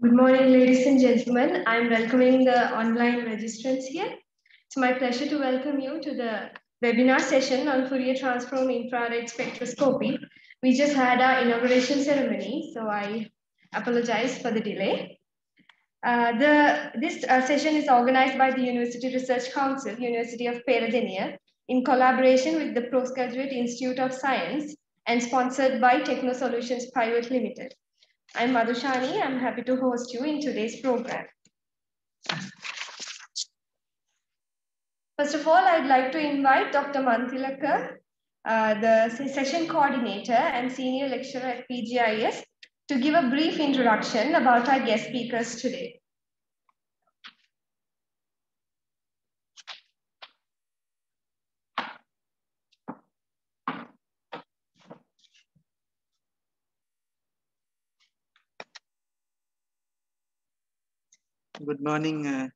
Good morning, ladies and gentlemen. I'm welcoming the online registrants here. It's my pleasure to welcome you to the webinar session on Fourier transform infrared spectroscopy. We just had our inauguration ceremony, so I apologize for the delay. This session is organized by the University Research Council, University of Peradeniya, in collaboration with the Postgraduate Institute of Science and sponsored by Techno Solutions Private Limited. I'm Madhushani. I'm happy to host you in today's program. First of all, I'd like to invite Dr. Mantilaka, the session coordinator and senior lecturer at PGIS, to give a brief introduction about our guest speakers today. Good morning,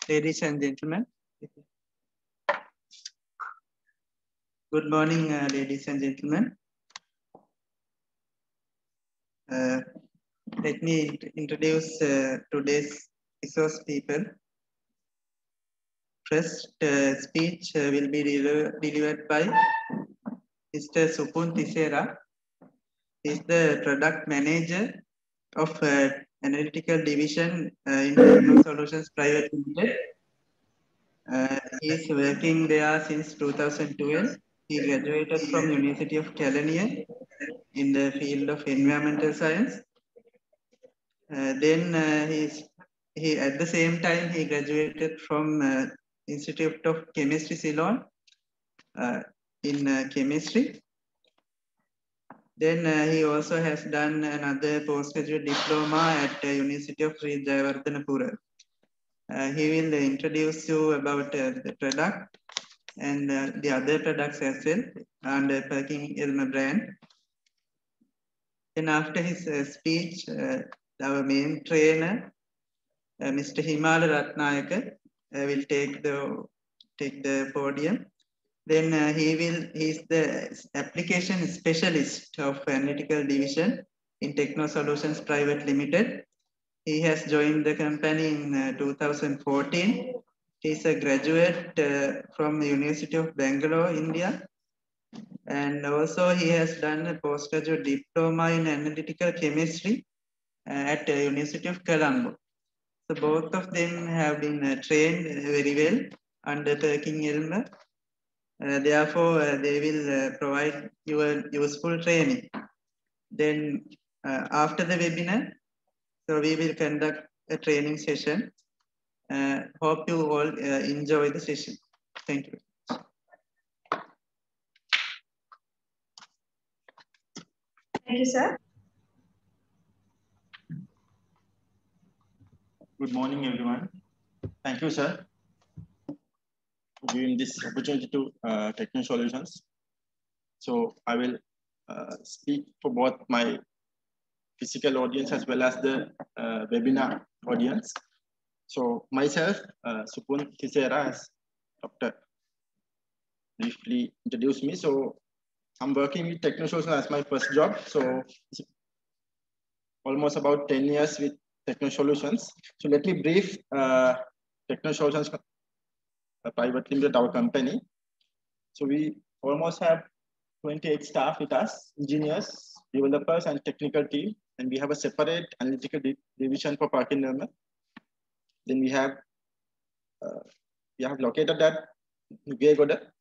ladies and gentlemen. Good morning, ladies and gentlemen. Let me introduce today's resource people. First speech will be delivered by Mr. Supun Tisera. He is the product manager of Analytical Division in Techno Solutions Private Limited. He is working there since 2012. He graduated from University of Kelaniya in the field of environmental science. Then he at the same time he graduated from Institute of Chemistry Ceylon in chemistry. Then he also has done another postgraduate diploma at University of Sri Jayawardenepura. He will introduce you about the product and the other products as well under PerkinElmer brand. Then after his speech, our main trainer, Mr. Himala Ratnayaka, will take the podium. Then he is the application specialist of Analytical Division in Techno Solutions Private Limited. He has joined the company in 2014. He is a graduate from the University of Bangalore, India. And also he has done a postgraduate diploma in analytical chemistry at the University of Colombo. So both of them have been trained very well under PerkinElmer. Therefore, they will provide you a useful training. Then after the webinar, so we will conduct a training session. Hope you all enjoy the session. Thank you. Thank you, sir. Good morning, everyone. Thank you, sir, for giving this opportunity to Techno Solutions. So I will speak for both my physical audience as well as the webinar audience. So myself, Supun Tisera, as Dr. briefly introduced me. So I'm working with Techno Solutions as my first job. So almost about 10 years with Techno Solutions. So let me brief Techno Solutions Private Limited, our company. So we almost have 28 staff with us, engineers, developers, and technical team. And we have a separate analytical division for PerkinElmer. Then we have located at Nugegoda.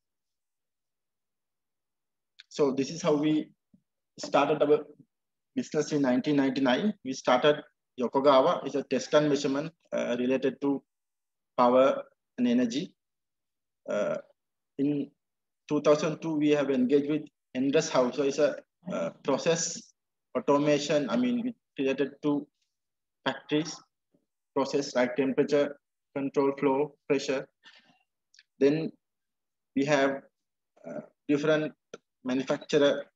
So this is how we started our business in 1999. We started Yokogawa. It's a test and measurement related to power and energy. In 2002, we have engaged with Endress House. So it's a process automation, related to factories, process like temperature, control, flow, pressure. Then we have different manufacturer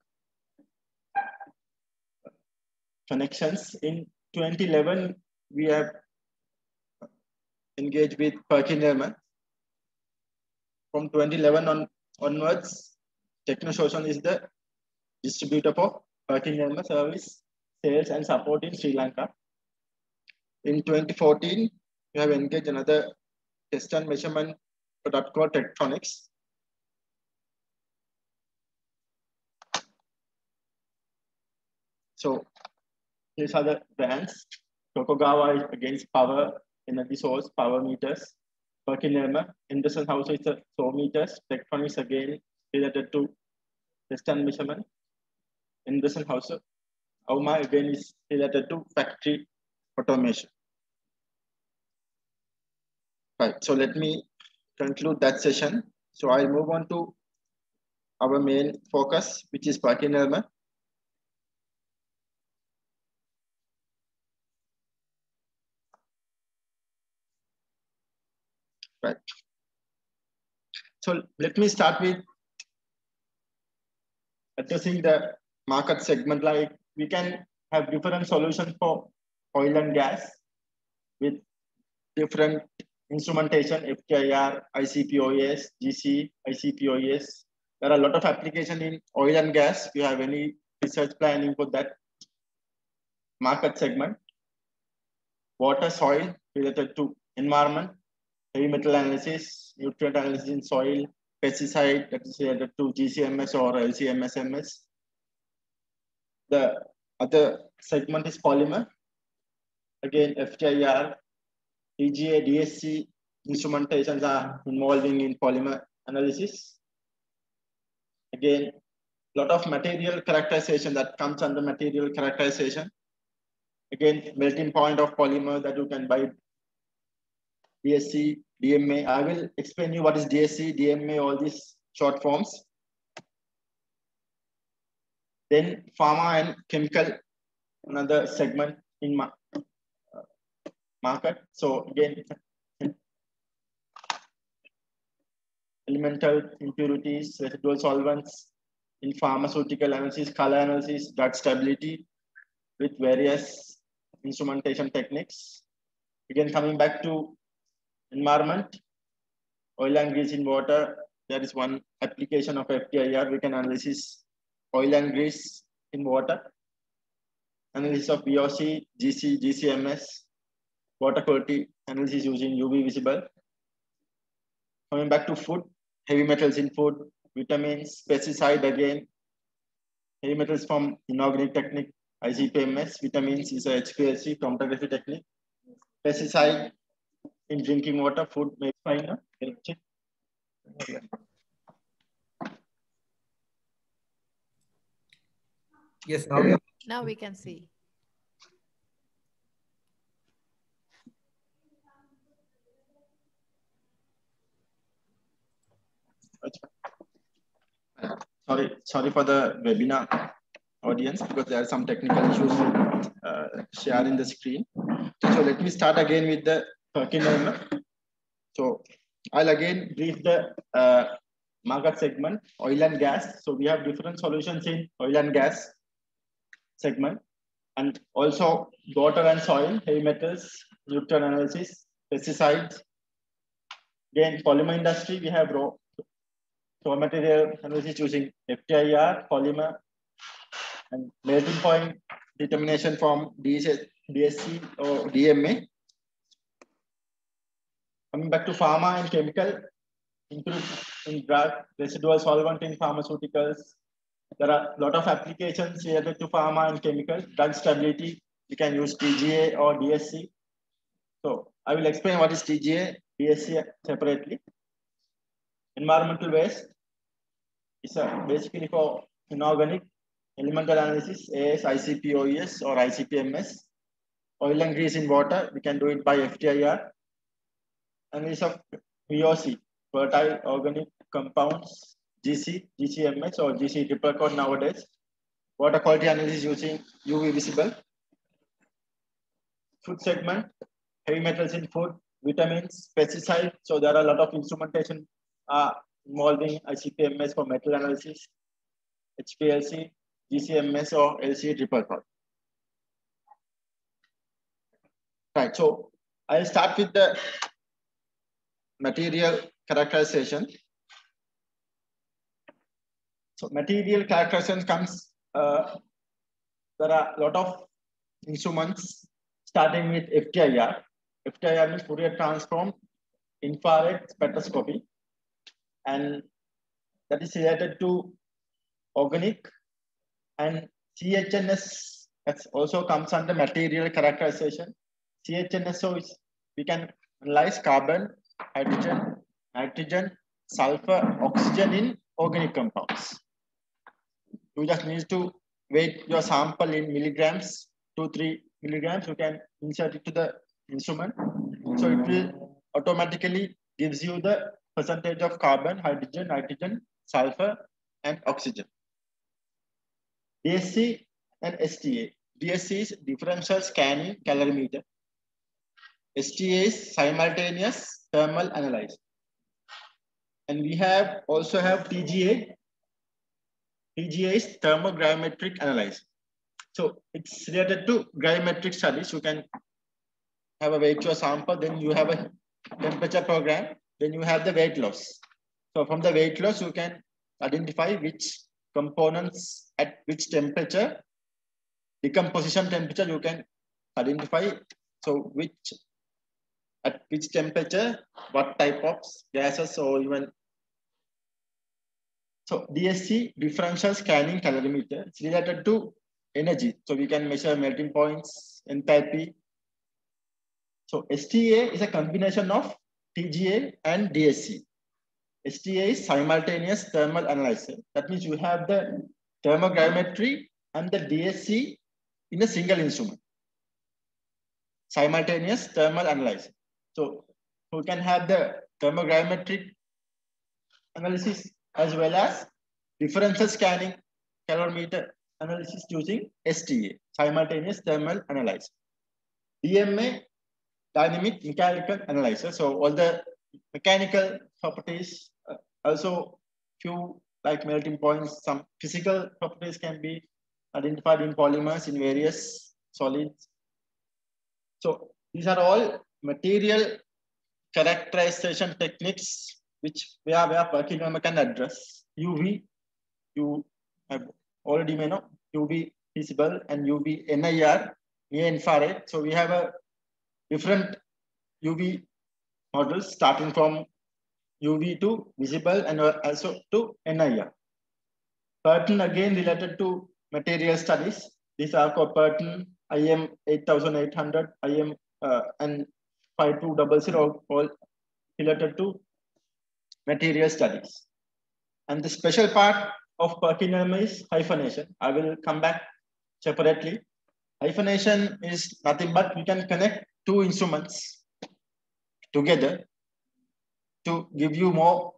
connections. In 2011, we have engaged with PerkinElmer. From 2011 onwards, Techno Solutions is the distributor for PerkinElmer service, sales and support in Sri Lanka. In 2014, we have engaged another test and measurement product called Tektronix. So these are the brands. Tokugawa is against power, energy source, power meters. PerkinElmer, Henderson House is a flow meters. Tektronix again related to test and measurement. Henderson House, Auma again is related to factory automation. Right, so let me conclude that session. So I'll move on to our main focus, which is PerkinElmer. Right. So let me start with addressing the market segment. Like we can have different solutions for oil and gas with different instrumentation, FTIR, ICP-OES, GC, ICP-OES. There are a lot of applications in oil and gas. If you have any research planning for that market segment, water, soil related to environment, heavy metal analysis, nutrient analysis in soil, pesticide that is related to GCMS or LCMS-MS. The other segment is polymer. Again, FTIR, TGA, DSC instrumentations are involving in polymer analysis. Again, a lot of material characterization that comes under material characterization. Again, melting point of polymer that you can buy. DSC, DMA. I will explain you what is DSC, DMA, all these short forms. Then pharma and chemical, another segment in market. So again, elemental impurities, residual solvents in pharmaceutical analysis, color analysis, drug stability with various instrumentation techniques. Again, coming back to environment, oil and grease in water, there is one application of FTIR. We can analyze oil and grease in water. Analysis of VOC, GC, GCMS, water quality analysis using UV visible. Coming back to food, heavy metals in food, vitamins, pesticide again, heavy metals from inorganic technique, ICP-MS, vitamins is a HPLC chromatography technique. Pesticide in drinking water, food, maybe fine. Yes, now we can see. Sorry for the webinar audience because there are some technical issues sharing the screen. So let me start again with the PerkinElmer. So I'll again brief the market segment, oil and gas. So we have different solutions in oil and gas segment, and also water and soil, heavy metals, nutrient analysis, pesticides. Again, polymer industry, we have raw material analysis using FTIR, polymer, and melting point determination from DSC or DMA. Coming back to pharma and chemical, include in drug, residual solvent in pharmaceuticals. There are a lot of applications related to pharma and chemical. Drug stability, you can use TGA or DSC. So I will explain what is TGA, DSC separately. Environmental waste is basically for inorganic elemental analysis, AS, ICP-OES or ICP-MS. Oil and grease in water, we can do it by FTIR. Analysis of VOC, fertile organic compounds, GC, GCMS or GC triple code nowadays. Water quality analysis using UV visible. Food segment, heavy metals in food, vitamins, pesticides. So there are a lot of instrumentation involving ICP-MS for metal analysis, HPLC, GCMS or LC triple code. Right, so I'll start with the material characterization. So material characterization comes, there are a lot of instruments starting with FTIR. FTIR means Fourier transform infrared spectroscopy, and that is related to organic, and CHNS also comes under material characterization. CHNSO is, we can analyze carbon, hydrogen, nitrogen, sulfur, oxygen in organic compounds. You just need to weight your sample in milligrams, 2-3 milligrams. You can insert it to the instrument. So it will automatically gives you the percentage of carbon, hydrogen, nitrogen, sulfur, and oxygen. DSC and STA. DSC is differential scanning calorimeter. STA is simultaneous thermal analyzer. And we also have TGA. TGA is thermogravimetric analyzer. So it's related to gravimetric studies. You can have a weight your sample, then you have a temperature program, then you have the weight loss. So from the weight loss, you can identify which components at which temperature, decomposition temperature you can identify. So at which temperature, what type of gases or even. So DSC, differential scanning calorimeter, it's related to energy. So we can measure melting points, enthalpy. So STA is a combination of TGA and DSC. STA is simultaneous thermal analyzer. That means you have the thermogravimetry and the DSC in a single instrument. Simultaneous thermal analyzer. So you can have the thermogravimetric analysis as well as differential scanning calorimeter analysis using STA, simultaneous thermal analyzer. DMA, dynamic mechanical analyzer. So all the mechanical properties, also few like melting points, some physical properties can be identified in polymers in various solids. So these are all material characterization techniques which where PerkinElmer can address. UV, you have already may know, UV visible and UV NIR, near infrared. So we have a different UV models starting from UV to visible and also to NIR. Perton again related to material studies. These are called Perton, IM 8800, IM and 5200, all related to material studies. And the special part of PerkinElmer is hyphenation. I will come back separately. Hyphenation is nothing but we can connect two instruments together to give you more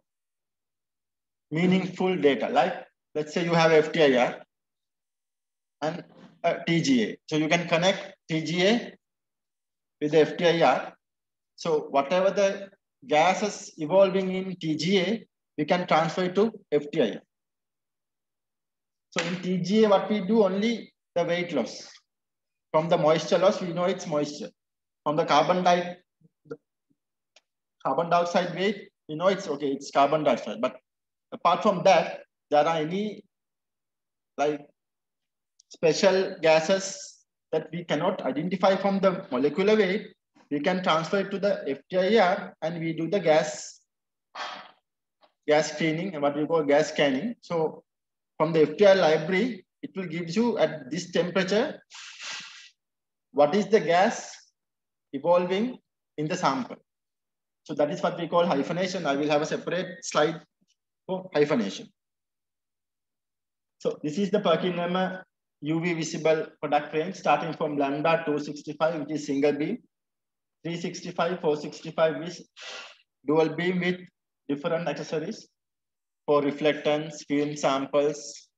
meaningful data. Like, let's say you have FTIR and TGA. So you can connect TGA with the FTIR. So whatever the gases evolving in TGA, we can transfer it to FTIR. So in TGA, what we do only the weight loss. From the moisture loss, we know it's moisture. From the carbon dioxide weight, we know it's okay, it's carbon dioxide. But apart from that, there are any like special gases that we cannot identify from the molecular weight. We can transfer it to the FTIR and we do the gas screening and what we call gas scanning. So from the FTIR library, it will give you at this temperature, what is the gas evolving in the sample. So that is what we call hyphenation. I will have a separate slide for hyphenation. So this is the PerkinElmer UV visible product range starting from lambda 265, which is single beam, 365, 465 is dual beam with different accessories for reflectance, film samples,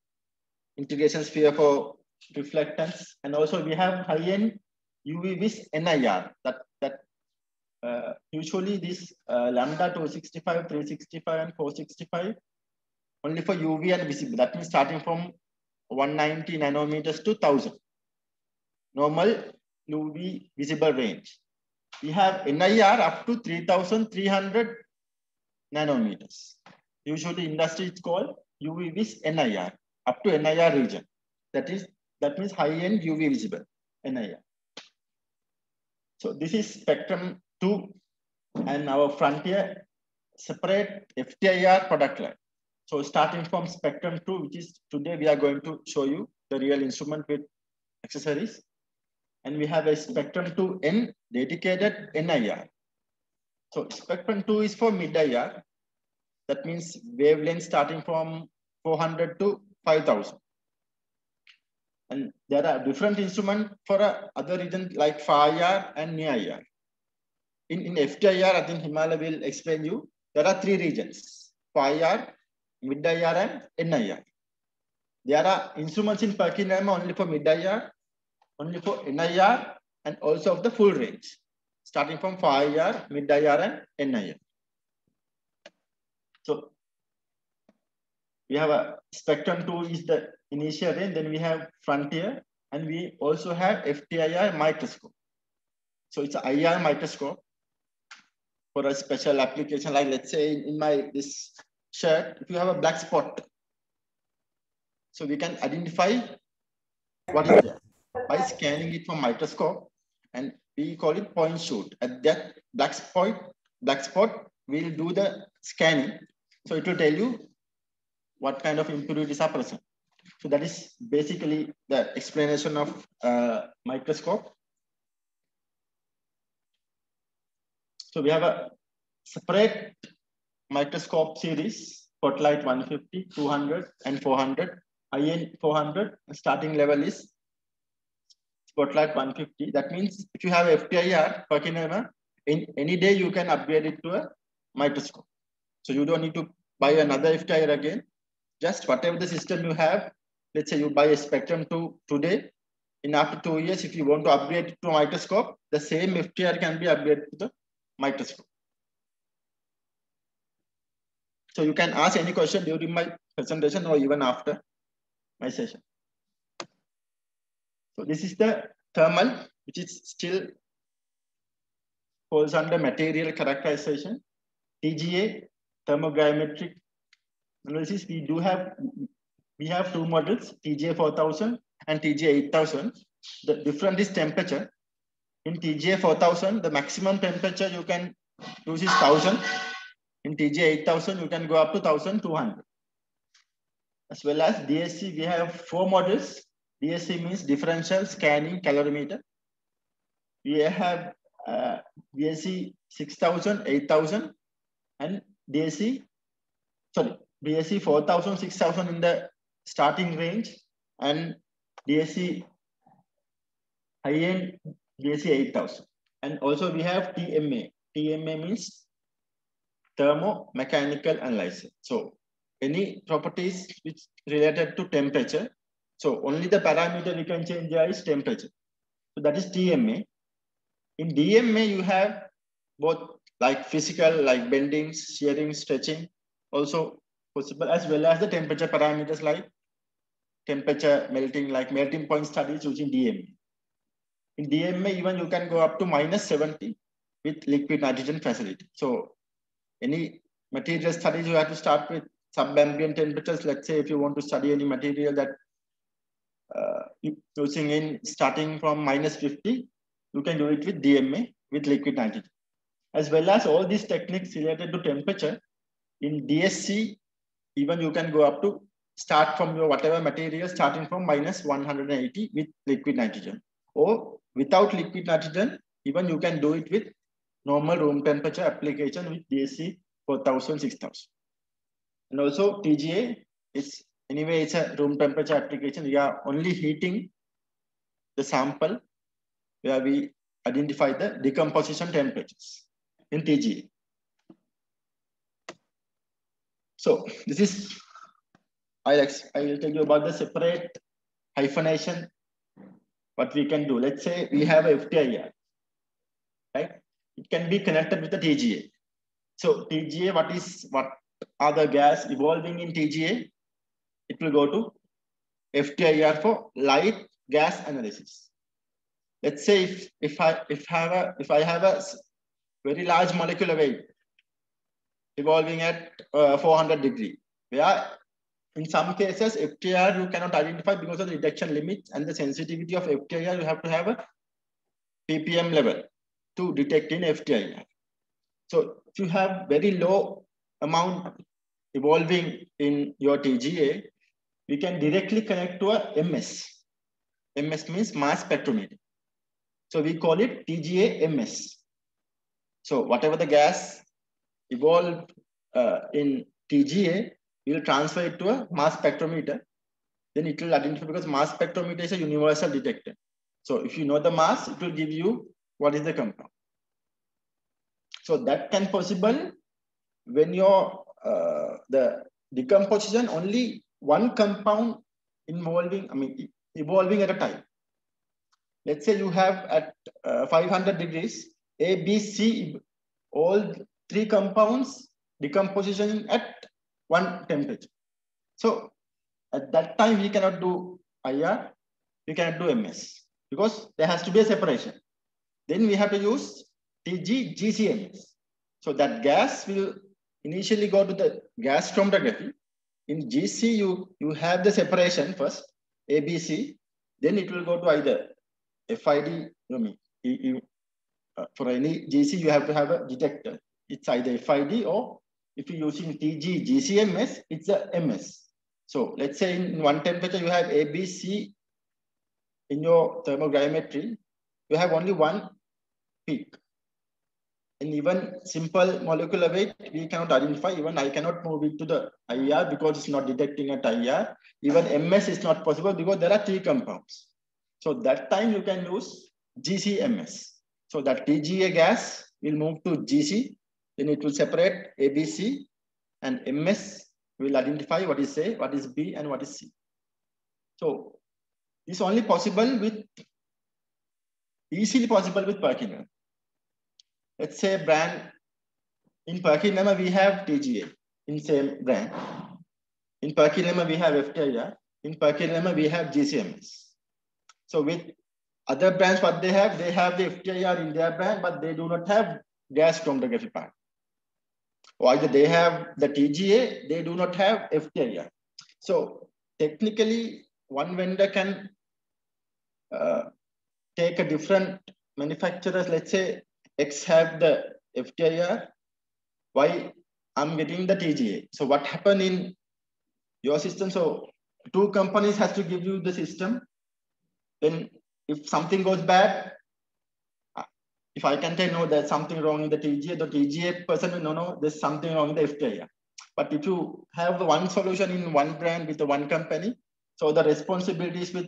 integration sphere for reflectance, and also we have high-end UV vis NIR. Usually this lambda 265, 365, and 465 only for UV and visible. That means starting from 190 nanometers to 1000. Normal UV visible range. We have NIR up to 3300 nanometers. Usually industry is called UV vis NIR, up to NIR region. That means high-end UV visible, NIR. So this is Spectrum 2 and our Frontier separate FTIR product line. So starting from Spectrum 2, which is today we are going to show you the real instrument with accessories. And we have a Spectrum 2N dedicated NIR. So Spectrum 2 is for mid-IR. That means wavelength starting from 400 to 5000. And there are different instruments for other regions like far IR and near IR. In FTIR, I think Himalaya will explain you, there are 3 regions, far IR, mid-IR and NIR. There are instruments in Perkinama only for mid-IR, only for NIR, and also of the full range, starting from far IR, mid-IR and NIR. So we have a Spectrum 2 is the initial range, then we have Frontier, and we also have FTIR microscope. So it's an IR microscope for a special application, like let's say in this shirt, if you have a black spot, so we can identify what is there by scanning it from microscope, and we call it point shoot. At that black spot, we'll do the scanning. So it will tell you what kind of impurities are present. So that is basically the explanation of microscope. So we have a separate microscope series, Spotlight 150, 200 and 400, high-end 400, starting level is Spotlight 150. That means if you have FTIR, Perkinama, in any day you can upgrade it to a microscope. So you don't need to buy another FTIR again. Just whatever the system you have, let's say you buy a Spectrum 2 today, in after 2 years, if you want to upgrade it to a microscope, the same FTIR can be upgraded to the microscope. So you can ask any question during my presentation or even after my session. So this is the thermal, which is still falls under material characterization. TGA, thermogrammetric analysis, we have 2 models, TGA 4000 and TGA 8000. The difference is temperature. In TGA 4000, the maximum temperature you can use is 1000. In TGA 8000, you can go up to 1200. As well as DSC, we have 4 models. DSC means differential scanning calorimeter. We have DSC 6000, 8000, and DSC 4000, 6000 in the starting range, and DSC high-end DSC 8000. And also we have TMA. TMA means thermomechanical analyzer. So any properties which related to temperature. So only the parameter we can change here is temperature. So that is TMA. In DMA, you have both like physical, like bending, shearing, stretching, also possible, as well as the temperature parameters like temperature, melting, like melting point studies using DMA. In DMA, even you can go up to -70 with liquid nitrogen facility. So any material studies, you have to start with subambient temperatures. Let's say if you want to study any material that using in starting from -50, you can do it with DMA with liquid nitrogen. As well as all these techniques related to temperature, in DSC, even you can go up to start from your whatever material starting from -180 with liquid nitrogen. Or without liquid nitrogen, even you can do it with normal room temperature application with DSC 4000, 6000. And also TGA is anyway, it's a room temperature application. We are only heating the sample where we identify the decomposition temperatures in TGA. So this is, I will tell you about the separate hyphenation, what we can do. Let's say we have a FTIR, right? It can be connected with the TGA. So TGA, what are the gas evolving in TGA? It will go to FTIR for light gas analysis. Let's say if I have a very large molecular weight evolving at 400 degrees, where in some cases FTIR you cannot identify because of the detection limits and the sensitivity of FTIR. You have to have a ppm level. to detect in FTIR. So if you have very low amount evolving in your TGA, we can directly connect to a MS. MS means mass spectrometer. So we call it TGA MS. So whatever the gas evolved in TGA, we will transfer it to a mass spectrometer. Then it will identify, because mass spectrometer is a universal detector. So if you know the mass, it will give you what is the compound. So that can possible when your the decomposition only one compound evolving at a time. Let's say you have at 500 degrees A, B, C, all three compounds decomposition at one temperature. So at that time we cannot do IR, we cannot do MS, because there has to be a separation. Then we have to use TG GCMS. So that gas will initially go to the gas chromatography. In GC, you have the separation first, ABC, then it will go to either FID, for any GC, you have to have a detector. It's either FID, or if you're using TG GCMS, it's a MS. So let's say in one temperature, you have ABC in your thermogrammetry, you have only one peak. And even simple molecular weight, we cannot identify. Even I cannot move it to the IR because it's not detecting at IR. Even MS is not possible because there are three compounds. So that time you can use GCMS. So that TGA gas will move to GC, then it will separate ABC, and MS will identify what is A, what is B, and what is C. So this is only possible with, easily possible with Perkinamar. Let's say brand, in Perkinamar we have TGA in same brand. In Perkinamar we have FTIR. In Perkinamar we have GCMS. So with other brands, what they have the FTIR in their brand, but they do not have gas chromatography part. Or either they have the TGA, they do not have FTIR. So technically, one vendor can take a different manufacturers. Let's say X have the FTIR, Y I'm getting the TGA. So what happened in your system? So two companies has to give you the system. Then if something goes bad, if I can tell no, there's something wrong in the TGA person will know there's something wrong in the FTIR. But if you have one solution in one brand with the one company, so the responsibility is with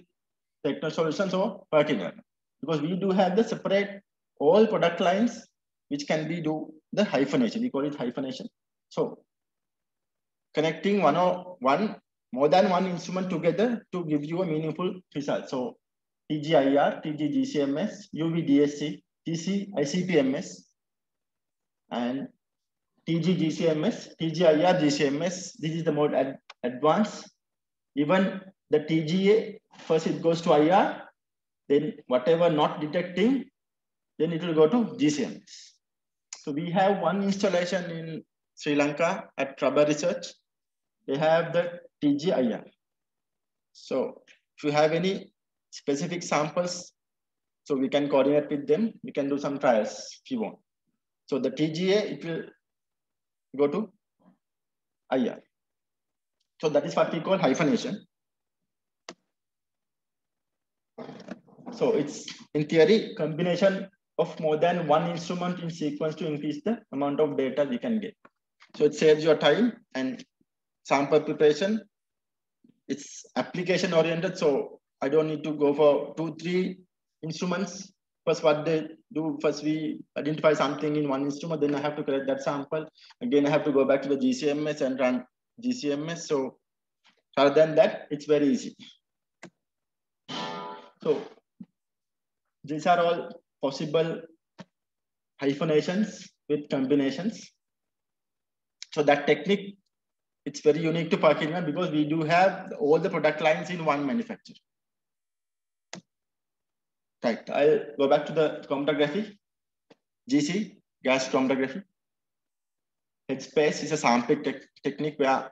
Techno Solutions or Perkinamar, because we do have the separate all product lines which can be do the hyphenation. We call it hyphenation. So connecting more than one instrument together to give you a meaningful result. So TGIR, TGGCMS, UVDSC, TC ICPMS, and TGGCMS, TGIR GCMS. This is the more advanced. Even the TGA, first it goes to IR, then whatever not detecting, then it will go to GCMS. So we have one installation in Sri Lanka at Rubber Research. They have the TGIR. So if you have any specific samples, so we can coordinate with them. We can do some trials if you want. So the TGA, it will go to IR. So that is what we call hyphenation. So it's in theory combination of more than one instrument in sequence to increase the amount of data we can get. So it saves your time and sample preparation. It's application oriented. So I don't need to go for 2-3 instruments. First, what they do, first we identify something in one instrument, then I have to collect that sample. Again, I have to go back to the GCMS and run GCMS. So rather than that, it's very easy. So these are all possible hyphenations with combinations. So that technique, it's very unique to Perkinamar because we do have all the product lines in one manufacturer. Right, I'll go back to the chromatography. GC, gas chromatography. Headspace is a sampling technique where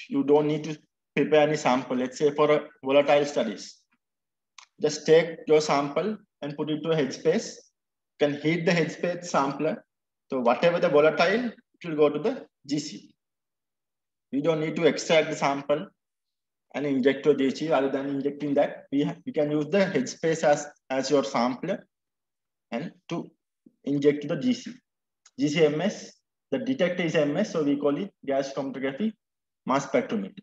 you don't need to prepare any sample. Let's say for a volatile studies. Just take your sample and put it to a headspace. can heat the headspace sampler. So whatever the volatile, it will go to the GC. We don't need to extract the sample and inject to GC. Rather than injecting that, we can use the headspace as your sampler and to inject to the GC. GCMS, the detector is MS, so we call it gas chromatography mass spectrometer.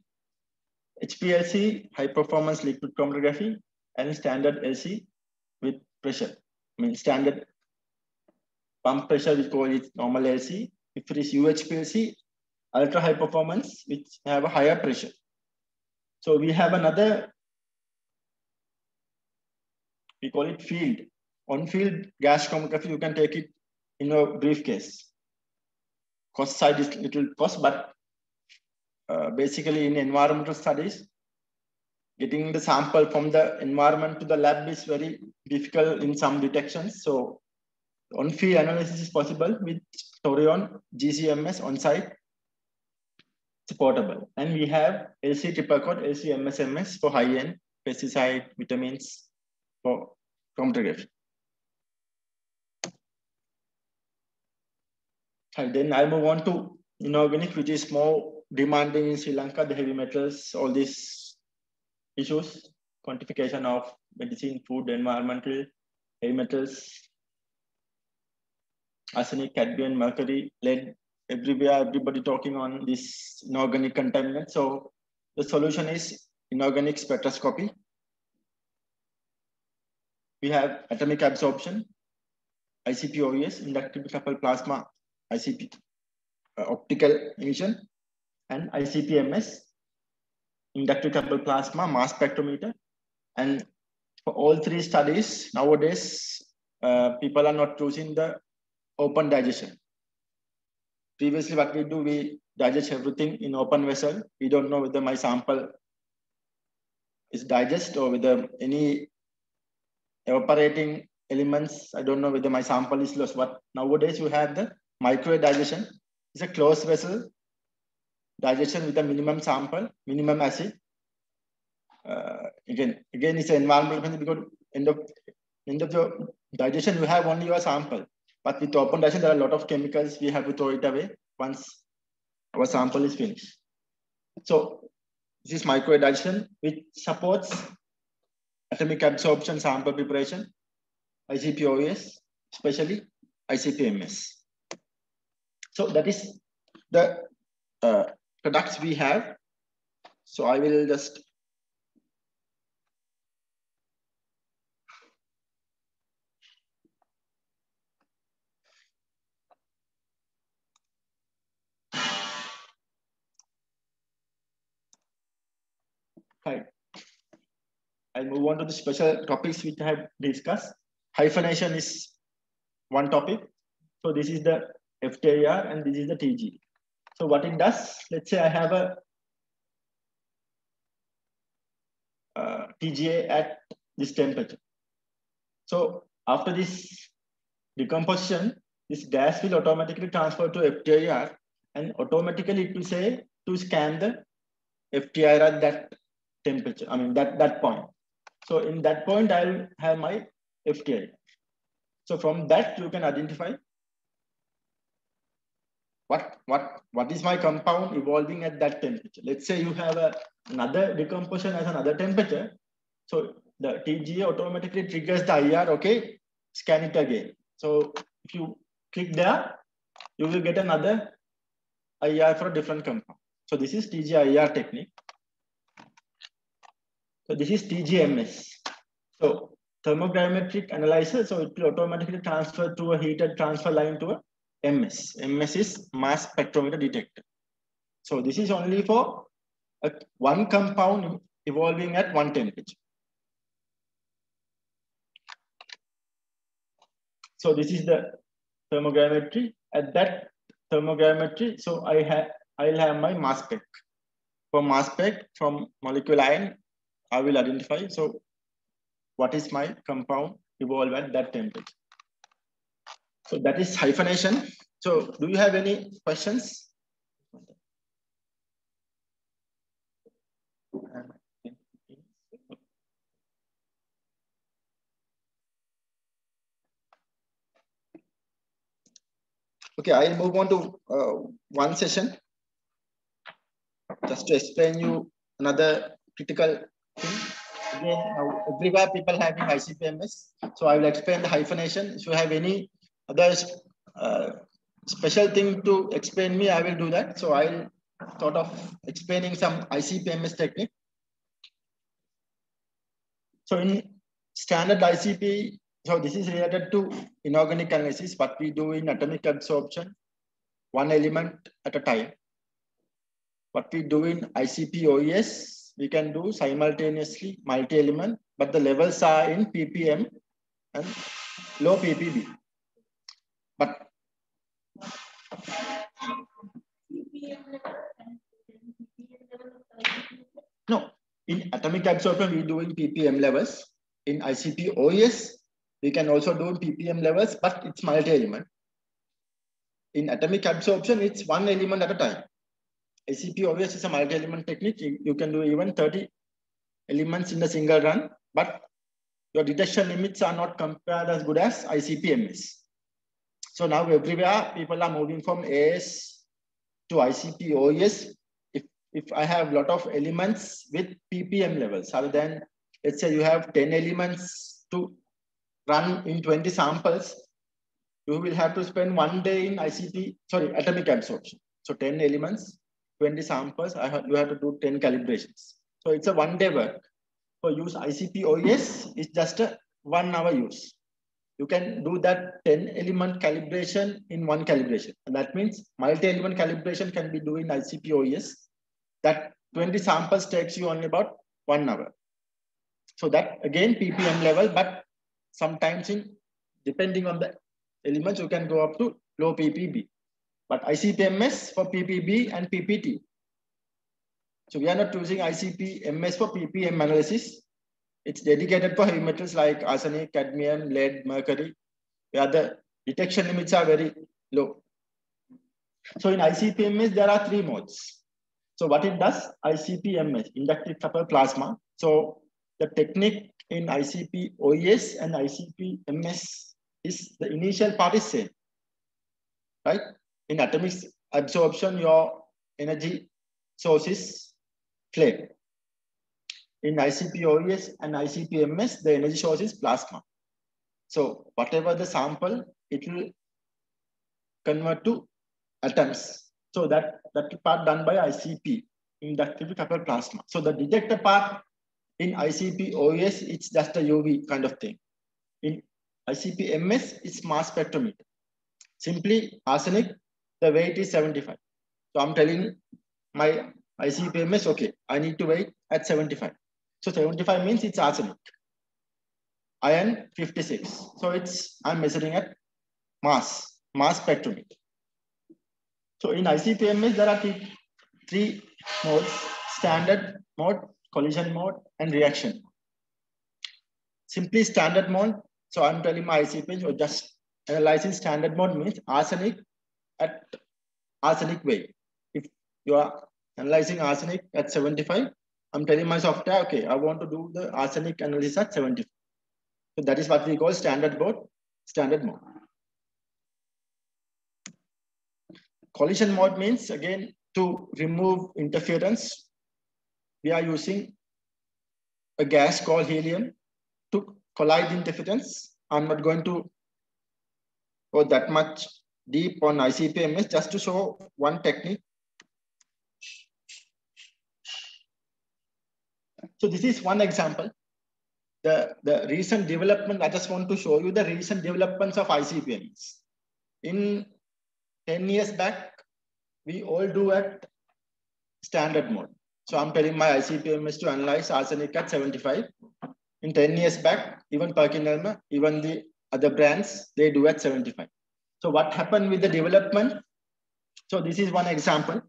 HPLC, high performance liquid chromatography, and standard LC with pressure. I mean, standard pump pressure, we call it normal LC. If it is UHPLC, ultra high performance, which have a higher pressure. So we have another, we call it field. On-field gas chromatography, you can take it in a briefcase. Cost side is little cost, but basically in environmental studies, getting the sample from the environment to the lab is very difficult in some detections. So on-field analysis is possible with Torion GCMS on-site. It's portable. And we have LC triple quad, LC MSMS for high-end pesticide, vitamins for chromatography. And then I move on to inorganic, which is more demanding in Sri Lanka, the heavy metals, all these issues, quantification of medicine, food, environmental, heavy metals, arsenic, cadmium, mercury, lead, everywhere, everybody talking on this inorganic contaminant. So the solution is inorganic spectroscopy. We have atomic absorption, ICP-OES, inductive coupled plasma, ICP, optical emission, and ICP-MS, inductive coupled plasma, mass spectrometer. And for all three studies, nowadays, people are not using the open digestion. Previously, what we do, we digest everything in open vessel. We don't know whether my sample is digest or whether any evaporating elements, I don't know whether my sample is lost. But nowadays you have the microwave digestion. It's a closed vessel digestion with a minimum sample, minimum acid. Again, it's an environmental because end of your digestion, you have only your sample. But with open digestion, there are a lot of chemicals. We have to throw it away once our sample is finished. So this is microwave digestion, which supports atomic absorption sample preparation, ICP-OES, especially ICP-MS. So that is the products we have. So I will just I'll move on to the special topics which I have discussed. Hyphenation is one topic. So this is the FTIR and this is the TG. So what it does, let's say I have a TGA at this temperature. So after this decomposition, this gas will automatically transfer to FTIR and automatically it will say to scan the FTIR at that temperature, I mean that point. So in that point, I'll have my FTIR. So from that, you can identify what is my compound evolving at that temperature. Let's say you have another decomposition at another temperature. So the TGA automatically triggers the IR, okay, scan it again. So if you click there, you will get another IR for a different compound. So this is TGIR technique. So this is TGMS. So thermogrametric analyzer, so it will automatically transfer to a heated transfer line to a MS. MS is mass spectrometer detector. So this is only for one compound evolving at one temperature. So this is the thermogrammetry. At that thermogrammetry, so I'll have my mass spec. For mass spec from molecular ion, I will identify. So what is my compound evolve at that temperature? So that is hyphenation. So do you have any questions? Okay, I'll move on to one session just to explain you another critical thing. Again, now everywhere people having ICP-MS. So I will explain the hyphenation. If you have any other special thing to explain me, I will do that. So I'll sort of explaining some ICP-MS technique. So in standard ICP, so this is related to inorganic analysis, what we do in atomic absorption, one element at a time. What we do in ICP OES, we can do simultaneously multi-element, but the levels are in ppm and low ppb. But no, in atomic absorption, we do in ppm levels. In ICP OES, we can also do in ppm levels, but it's multi-element. In atomic absorption, it's one element at a time. ICP OES is a multi-element technique. You can do even 30 elements in a single run, but your detection limits are not compared as good as ICP-MS. So now everywhere people are moving from AS to ICP OES. If I have a lot of elements with ppm levels, other than, let's say you have 10 elements to run in 20 samples, you will have to spend 1 day in atomic absorption. So 10 elements, 20 samples, you have to do 10 calibrations. So it's a 1 day work. So use ICP OES is just a 1 hour use. You can do that 10 element calibration in 1 calibration. And that means multi-element calibration can be done in ICP OES. That 20 samples takes you only about 1 hour. So that again ppm level, but sometimes depending on the elements, you can go up to low ppb. But ICP-MS for ppb and ppt. So we are not using ICP-MS for ppm analysis. It's dedicated for heavy metals like arsenic, cadmium, lead, mercury, where the detection limits are very low. So in ICP-MS, there are 3 modes. So what it does, ICP-MS, inductive coupled plasma. So the technique in ICP OES and ICP-MS is the initial part is same, right? In atomic absorption, your energy source is flame. In ICP OES and ICP-MS, the energy source is plasma. So whatever the sample, it will convert to atoms. So that part done by ICP, inductively coupled plasma. So the detector part in ICP OES, it's just a UV kind of thing. In ICP-MS, it's mass spectrometer. Simply arsenic, the weight is 75. So I'm telling my ICP-MS, okay, I need to wait at 75. So 75 means it's arsenic. Iron 56. So I'm measuring at mass spectrometer. So in ICP-MS, there are 3 modes: standard mode, collision mode, and reaction. Simply standard mode. So I'm telling my ICP, so just analyzing standard mode means arsenic at arsenic weight. If you are analyzing arsenic at 75, I'm telling my software, okay, I want to do the arsenic analysis at 75. So that is what we call standard mode. Collision mode means, again, to remove interference, we are using a gas called helium to collide interference. I'm not going to go that much deep on ICP-MS, just to show one technique. So this is one example. The recent development, I just want to show you the recent developments of ICP-MS. In 10 years back, we all do at standard mode. So I'm telling my ICP-MS to analyze arsenic at 75. In 10 years back, even PerkinElmer, even the other brands, they do at 75. So what happened with the development? So this is one example.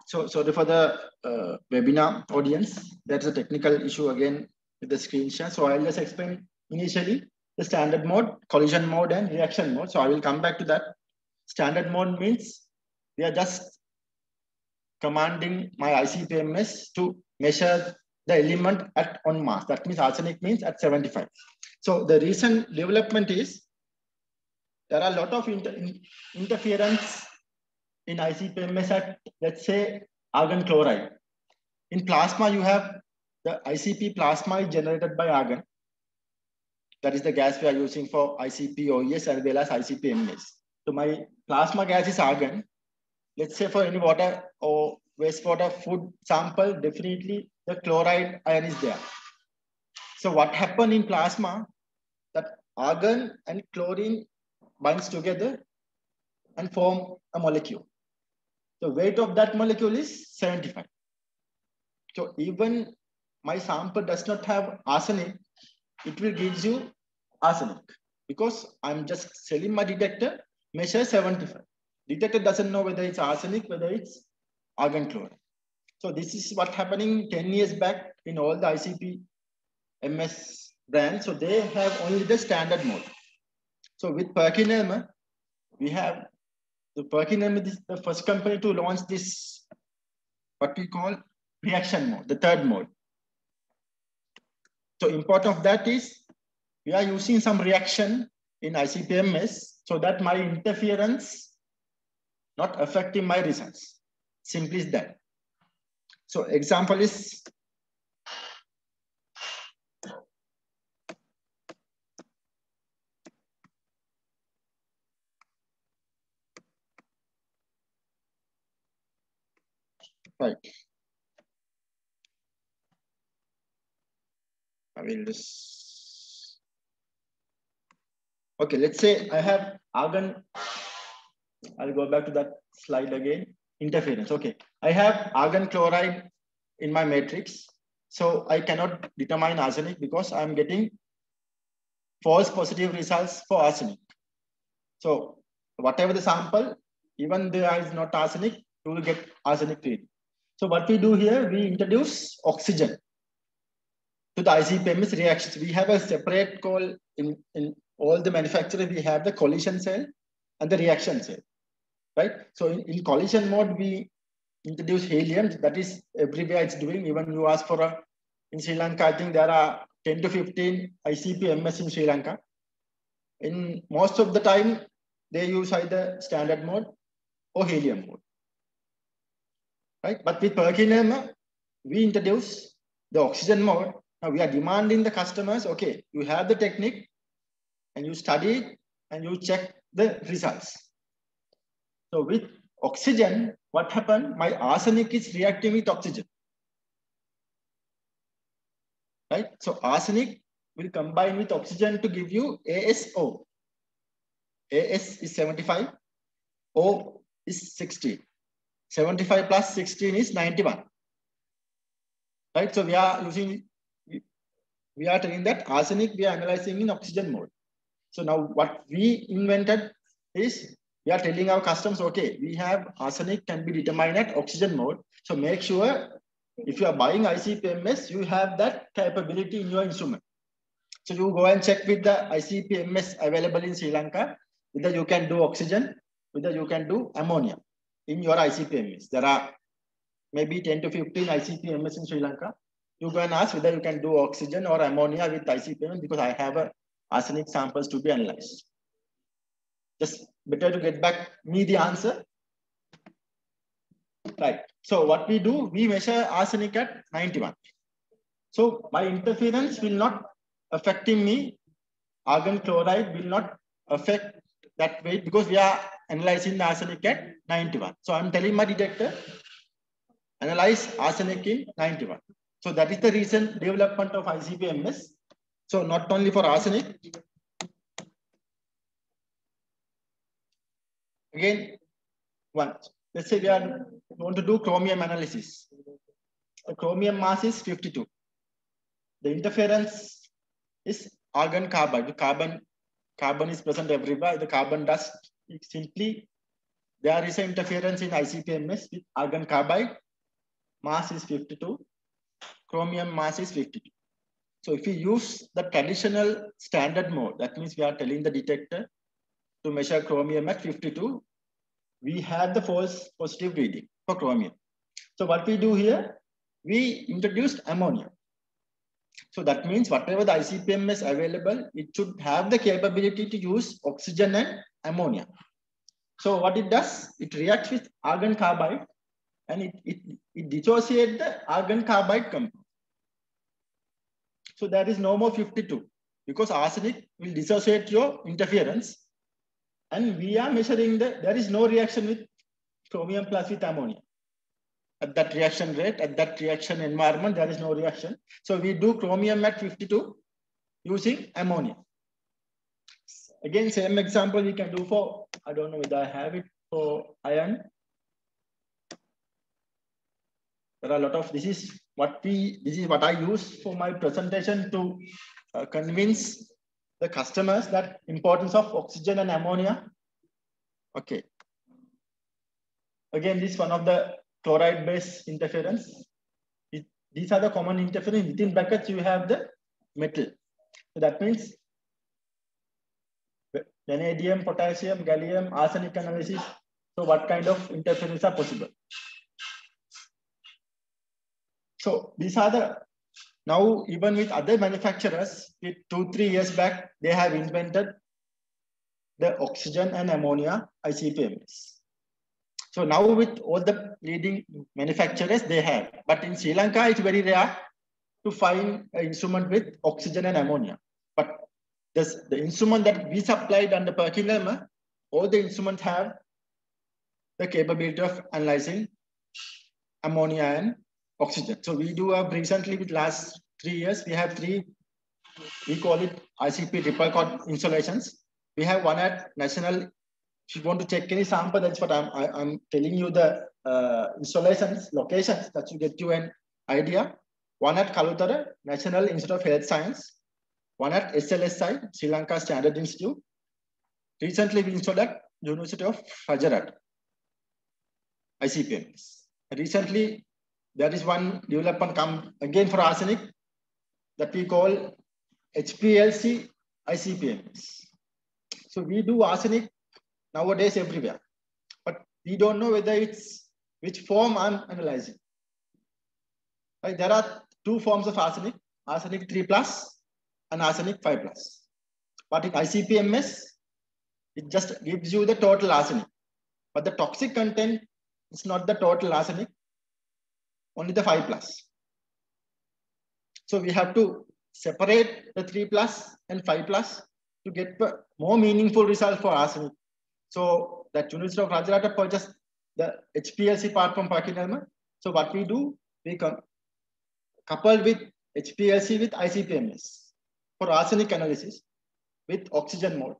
So sorry for the webinar audience. That's a technical issue again with the screen share. So I'll just explain initially the standard mode, collision mode, and reaction mode. So I will come back to that. Standard mode means we are just commanding my ICP-MS to measure the element at on mass. That means arsenic means at 75. So the recent development is there are a lot of interference in ICP-MS at, let's say, argon chloride. In plasma, you have the ICP plasma is generated by argon. That is the gas we are using for ICP OES as well as ICP-MS. So my plasma gas is argon. Let's say for any water or wastewater food sample, definitely the chloride ion is there. So what happened in plasma, that argon and chlorine binds together and form a molecule. The weight of that molecule is 75. So even my sample does not have arsenic, it will give you arsenic because I'm just selling my detector, measure 75. Detector doesn't know whether it's arsenic, whether it's argon chloride. So this is what happening 10 years back in all the ICP-MS brands. So they have only the standard mode. So with PerkinElmer, we have the PerkinElmer is the first company to launch this, what we call reaction mode, the third mode. So important of that is we are using some reaction in ICP-MS so that my interference not affecting my results. Simply is that. So example is right. I will just, okay, let's say I have argon. I'll go back to that slide again. Interference. Okay. I have argon chloride in my matrix. So I cannot determine arsenic because I'm getting false positive results for arsenic. So whatever the sample, even there is not arsenic, you will get arsenic reading. So what we do here, we introduce oxygen to the ICP-MS reactions. We have a separate call in all the manufacturers. We have the collision cell and the reaction cell, right? So in collision mode, we introduce helium. That is everywhere it's doing. Even you ask for a, in Sri Lanka, I think there are 10 to 15 ICP-MS in Sri Lanka. In most of the time, they use either standard mode or helium mode, right? But with PerkinElmer, we introduce the oxygen mode. Now we are demanding the customers, okay, you have the technique and you study it and you check the results. So with oxygen, what happened? My arsenic is reacting with oxygen, right? So arsenic will combine with oxygen to give you ASO. AS is 75, O is 60. 75 plus 16 is 91, right? So we are using, we are telling that arsenic we are analyzing in oxygen mode. So now what we invented is we are telling our customers, okay, we have arsenic can be determined at oxygen mode. So make sure if you are buying ICP-MS, you have that capability in your instrument. So you go and check with the ICP-MS available in Sri Lanka, whether you can do oxygen, whether you can do ammonia in your ICP-MS. There are maybe 10 to 15 ICP-MS in Sri Lanka. You go and ask whether you can do oxygen or ammonia with ICP-MS because I have a arsenic samples to be analyzed. Just better to get back me the answer. Right. So what we do, we measure arsenic at 91. So my interference will not affecting me. Argon chloride will not affect that weight because we are analyzing the arsenic at 91. So I'm telling my detector, analyze arsenic in 91. So that is the recent development of ICP-MS. So not only for arsenic. Again, let's say we want to do chromium analysis. The chromium mass is 52. The interference is argon carbide. The carbon is present everywhere. The carbon dust is simply there is an interference in ICP-MS with argon carbide. Mass is 52. Chromium mass is 52. So if we use the traditional standard mode, that means we are telling the detector to measure chromium at 52, we have the false positive reading for chromium. So what we do here, we introduced ammonia. So that means whatever the ICP-MS available, it should have the capability to use oxygen and ammonia. So what it does, it reacts with argon carbide and it dissociates the argon carbide compound. So there is no more 52 because arsenic will dissociate your interference. And we are measuring there is no reaction with chromium plus with ammonia. At that reaction rate, at that reaction environment, there is no reaction. So we do chromium at 52 using ammonia. Again, same example we can do for, I don't know whether I have it for iron. There are a lot of, this is what I use for my presentation to convince the customers that importance of oxygen and ammonia. Okay. Again, this is one of the chloride-based interference. These are the common interference. Within brackets, you have the metal. So that means vanadium, potassium, gallium, arsenic analysis. So what kind of interference are possible? So these are the, now even with other manufacturers, 2-3 years back, they have invented the oxygen and ammonia ICP-MS. So now with all the leading manufacturers they have, but in Sri Lanka, it's very rare to find an instrument with oxygen and ammonia. But the instrument that we supplied under PerkinElmer, all the instruments have the capability of analyzing ammonia and oxygen. So we do have recently with last 3 years, we have 3, we call it ICP triple cord installations. We have one at National. If you want to check any sample, that's what I'm telling you the installations, locations that will get you an idea. One at Kalutara, National Institute of Health Science. One at SLSI, Sri Lanka Standard Institute. Recently, we installed at University of Gujarat, ICP-MS. Recently, there is one development come again for arsenic that we call HPLC ICP-MS. So we do arsenic nowadays everywhere, but we don't know whether it's which form I'm analyzing. Right? There are 2 forms of arsenic, arsenic 3+ and arsenic 5+. But in ICP-MS, it just gives you the total arsenic, but the toxic content is not the total arsenic, only the 5+. So we have to separate the 3+ and 5+ to get more meaningful result for arsenic. So that University of Gujarat purchased the HPLC part from PerkinElmer. So what we do, we couple with HPLC with ICP-MS for arsenic analysis with oxygen mode.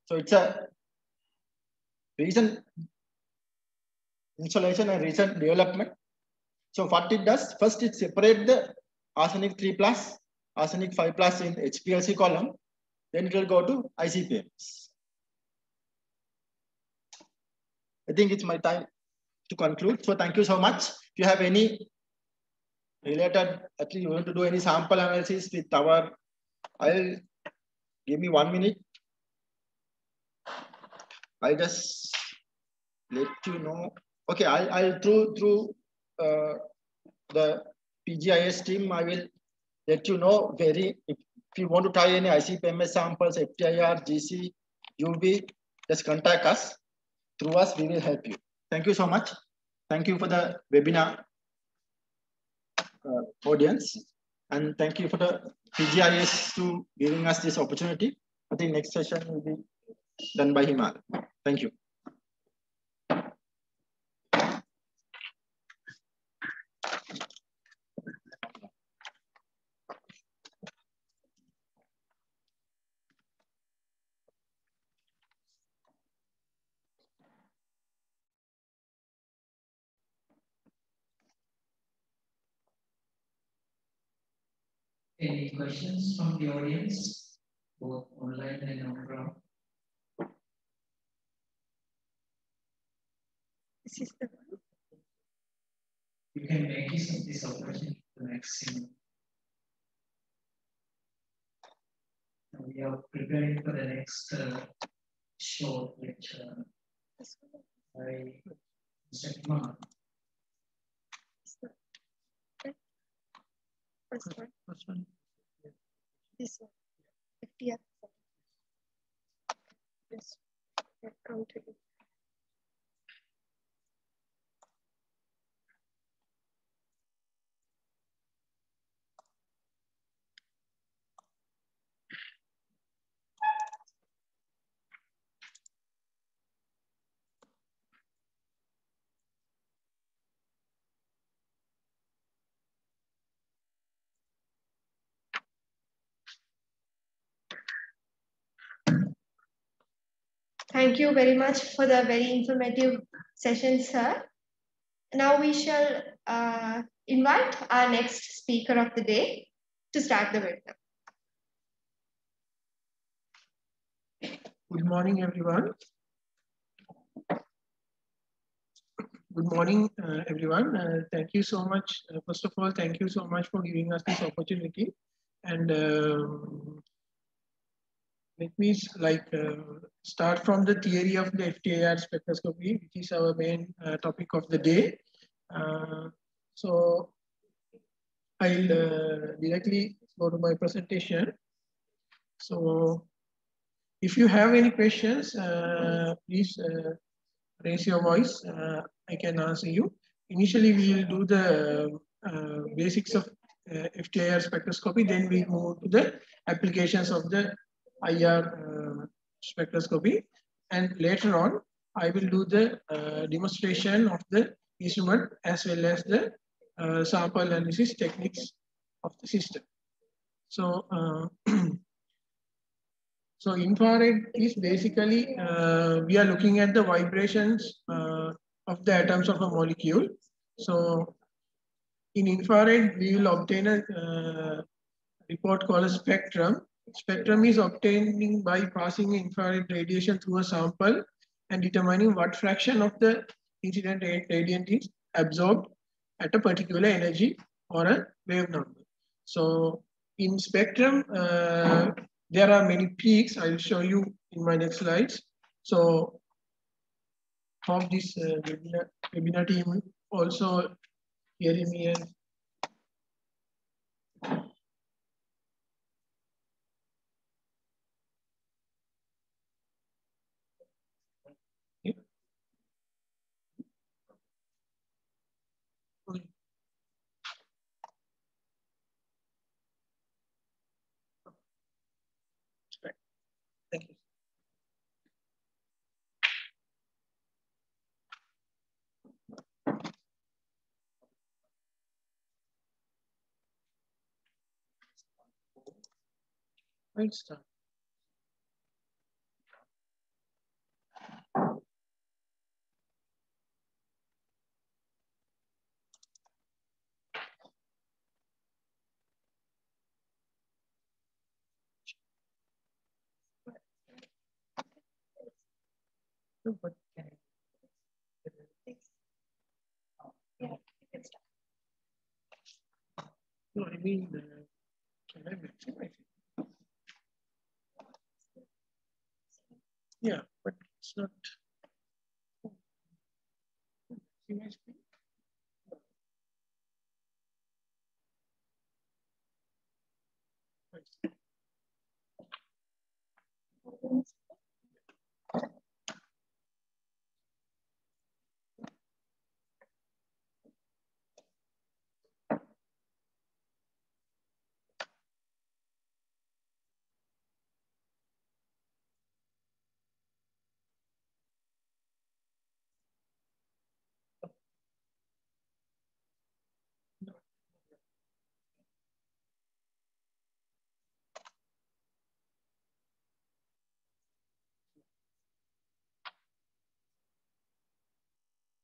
So it's a recent installation and recent development. So what it does, first it separates the arsenic 3+, arsenic 5+ in HPLC column, then it will go to ICP-MS. I think it's my time to conclude. So thank you so much. If you have any related, at least you want to do any sample analysis with our, I'll give me 1 minute. I'll just let you know. Okay, I'll through the PGIS team, I will let you know if you want to try any ICP-MS samples, FTIR, GC, UV, just contact us. Through us, we will help you. Thank you so much. Thank you for the webinar audience. And thank you for the PGIS to giving us this opportunity. I think next session will be done by Himal. Thank you. Any questions from the audience, both online and on ground? This is the one. You can make use of this opportunity to maximum. And we are preparing for the next short lecture by Mr. Kumar. First one. This one. FTR. Yes. Counted. Thank you very much for the very informative session, sir. Now we shall invite our next speaker of the day to start the webinar. Good morning, everyone. Good morning, everyone. Thank you so much. First of all, thank you so much for giving us this opportunity. And let me start from the theory of the FTIR spectroscopy, which is our main topic of the day. So I'll directly go to my presentation. So if you have any questions, please raise your voice. I can answer you. Initially, we will do the basics of FTIR spectroscopy. Then we move to the applications of the IR spectroscopy. And later on, I will do the demonstration of the instrument as well as the sample analysis techniques of the system. So, so infrared is basically, we are looking at the vibrations of the atoms of a molecule. So in infrared, we will obtain a report called a spectrum. Spectrum is obtaining by passing infrared radiation through a sample and determining what fraction of the incident radiant is absorbed at a particular energy or a wave number. So in spectrum, there are many peaks. I will show you in my next slides. So hope this webinar team also hearing me and thank you. Right, start. No, but can I? Yeah, you can start. No, I mean, can I maximize it? Yeah, but it's not. Maximize it. Right.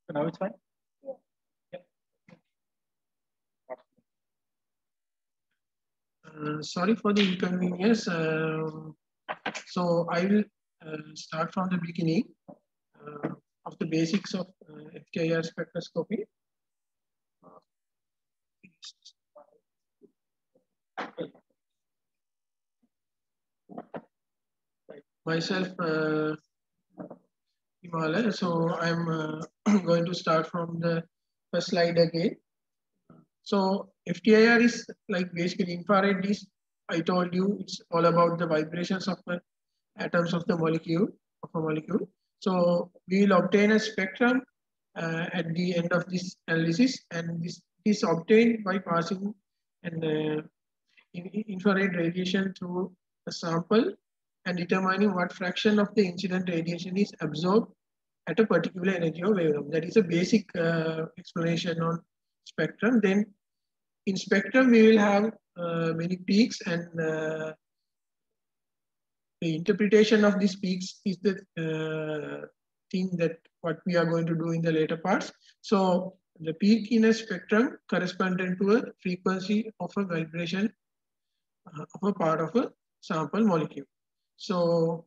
So now it's fine? Yeah. Sorry for the inconvenience. So I will start from the beginning of the basics of FTIR spectroscopy. Myself, Himalaya. So I'm going to start from the first slide again. So FTIR is like basically infrared is, I told you, it's all about the vibrations of the atoms of the molecule, of a molecule. So we will obtain a spectrum at the end of this analysis, and this is obtained by passing an infrared radiation through a sample and determining what fraction of the incident radiation is absorbed at a particular energy or wavelength. That is a basic explanation on spectrum. Then in spectrum, we will have many peaks, and the interpretation of these peaks is the thing that what we are going to do in the later parts. So the peak in a spectrum corresponding to a frequency of a vibration of a part of a sample molecule. So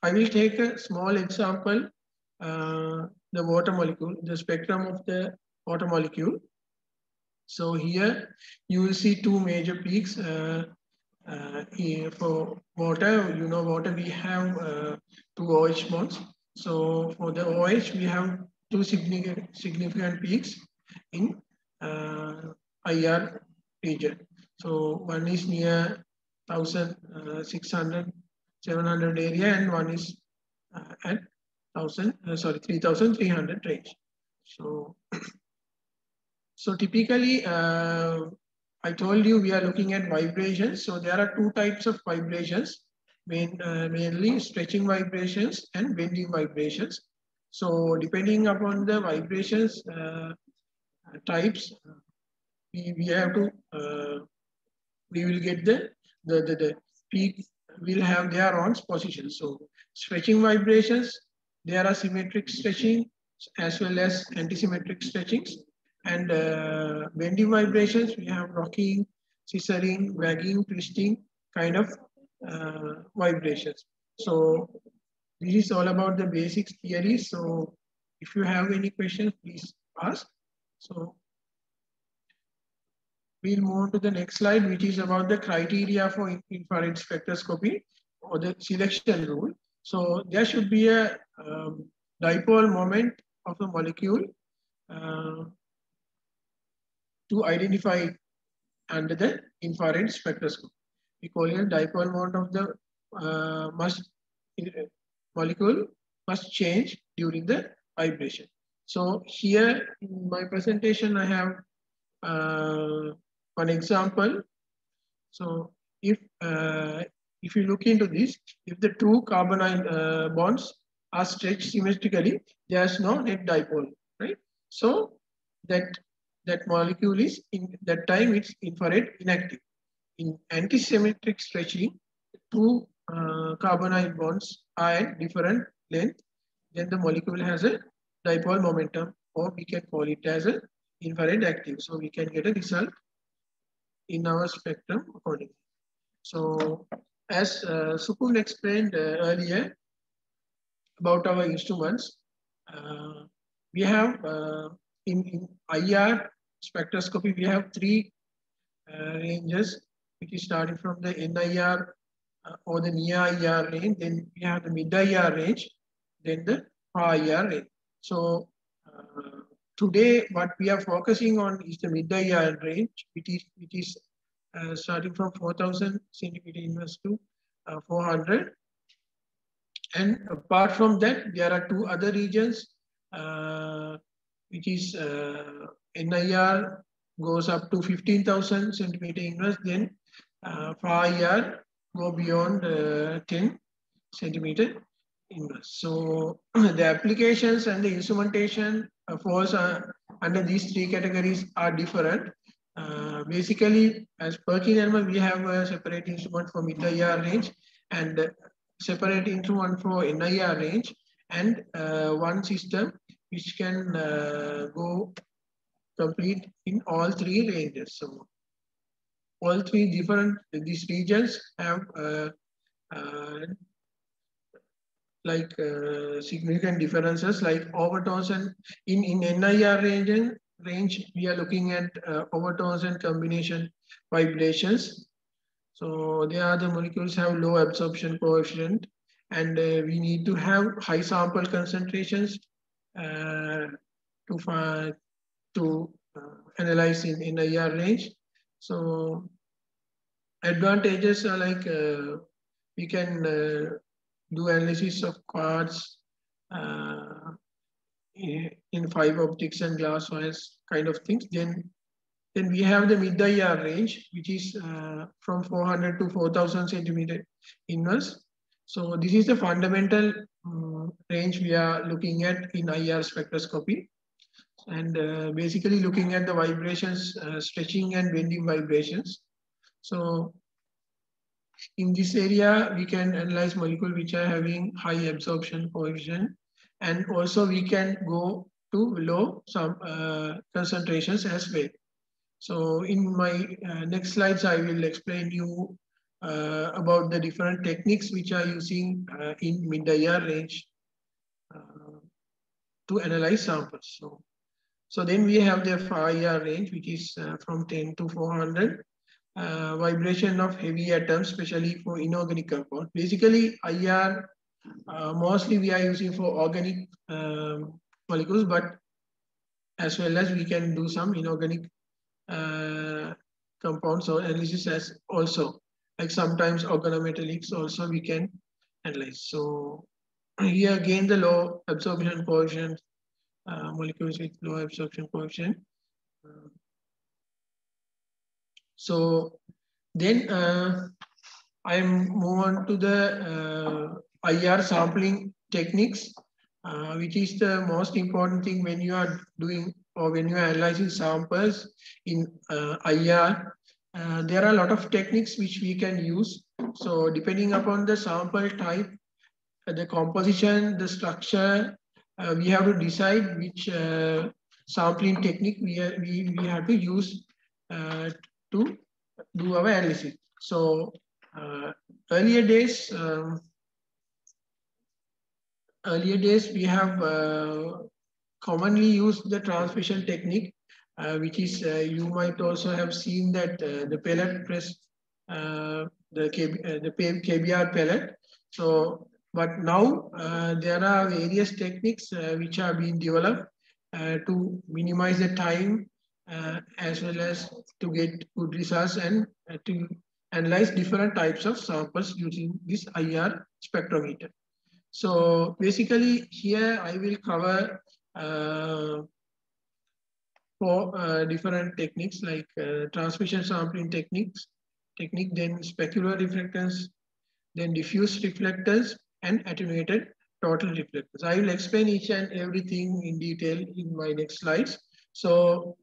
I will take a small example, the water molecule, the spectrum of the water molecule. So here you will see two major peaks. Here for water, you know, water we have two OH bonds. So for the OH, we have two significant peaks in IR region. So one is near 1,600, 700 area, and one is at 3,300 range. So typically, I told you we are looking at vibrations. So there are two types of vibrations, mainly stretching vibrations and bending vibrations. So depending upon the vibrations types, we have to, we will get the peak will have their own position. So stretching vibrations, there are symmetric stretching as well as antisymmetric stretchings. And bending vibrations, we have rocking, scissoring, wagging, twisting kind of vibrations. So this is all about the basic theory. So if you have any questions, please ask. So we'll move to the next slide, which is about the criteria for infrared spectroscopy or the selection rule. So there should be a dipole moment of a molecule to identify under the infrared spectroscope. We call it dipole moment of the molecule must change during the vibration. So here in my presentation, I have one example. So if you look into this, if the two carbonyl bonds are stretched symmetrically, there's no net dipole, right? So that molecule is in that time it's infrared inactive. In antisymmetric stretching, two carbonyl bonds are at different length, then the molecule has a dipole momentum, or we can call it as a infrared active. So we can get a result in our spectrum accordingly. So as Sukun explained earlier about our instruments, we have in IR spectroscopy, we have three ranges, which is starting from the NIR or the near IR range, then we have the mid IR range, then the far IR range. So today, what we are focusing on is the mid IR range, which is starting from 4,000 centimeter inverse to 400. And apart from that, there are two other regions, which is NIR goes up to 15,000 centimeter inverse, then far IR go beyond 10 centimeter inverse. So the applications and the instrumentation falls under these three categories are different. Basically, as PerkinElmer, we have a separate instrument for mid IR range and separate instrument for NIR range, and one system which can go complete in all three ranges. So all three different, these regions have like significant differences like overtones, and in NIR range we are looking at overtones and combination vibrations. So they are the molecules have low absorption coefficient, and we need to have high sample concentrations to analyze in NIR range. So advantages are like we can do analysis of quartz in fiber optics and glass wires kind of things. Then we have the mid-IR range, which is from 400 to 4,000 centimeter inverse. So this is the fundamental range we are looking at in IR spectroscopy, and basically looking at the vibrations, stretching and bending vibrations. So in this area, we can analyze molecules which are having high absorption coefficient, and also we can go to low concentrations as well. So in my next slides, I will explain you about the different techniques which are using in mid-IR range to analyze samples. So then we have the FIR range, which is from 10 to 400. Vibration of heavy atoms, especially for inorganic compound. Basically, IR mostly we are using for organic molecules, but as well as we can do some inorganic compounds or analysis as also. Like sometimes organometallics also we can analyze. So here again the low absorption coefficient, molecules with low absorption coefficient. So then I move on to the IR sampling techniques, which is the most important thing when you are doing or when you are analyzing samples in IR. There are a lot of techniques which we can use. So depending upon the sample type, the composition, the structure, we have to decide which sampling technique we have to use to do our analysis. So earlier days we have commonly used the transmission technique, which is you might also have seen that the pellet press, the KBR pellet. So, but now there are various techniques which are being developed to minimize the time as well as to get good results and to analyze different types of samples using this IR spectrometer. So basically here I will cover four different techniques like transmission sampling technique, then specular reflectance, then diffuse reflectors, and attenuated total reflectors. I will explain each and everything in detail in my next slides. So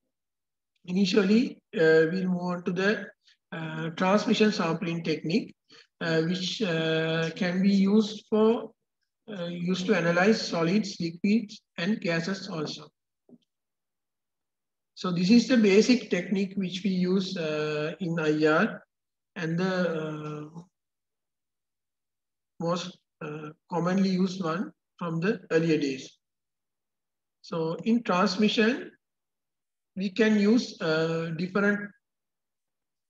initially, we'll move on to the transmission sampling technique, which can be used for to analyze solids, liquids, and gases also. So this is the basic technique which we use in IR, and the most commonly used one from the earlier days. So in transmission, we can use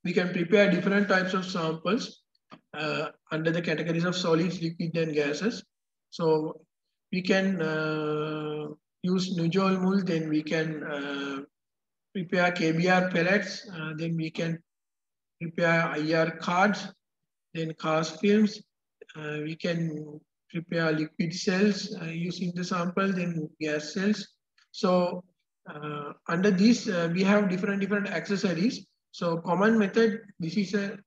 we can prepare different types of samples under the categories of solids, liquid, and gases. So we can use Nujol Mul, then we can prepare KBR pellets, then we can prepare IR cards, then cast films. We can prepare liquid cells using the sample, then gas cells. So under this, we have different accessories. So common method, this is a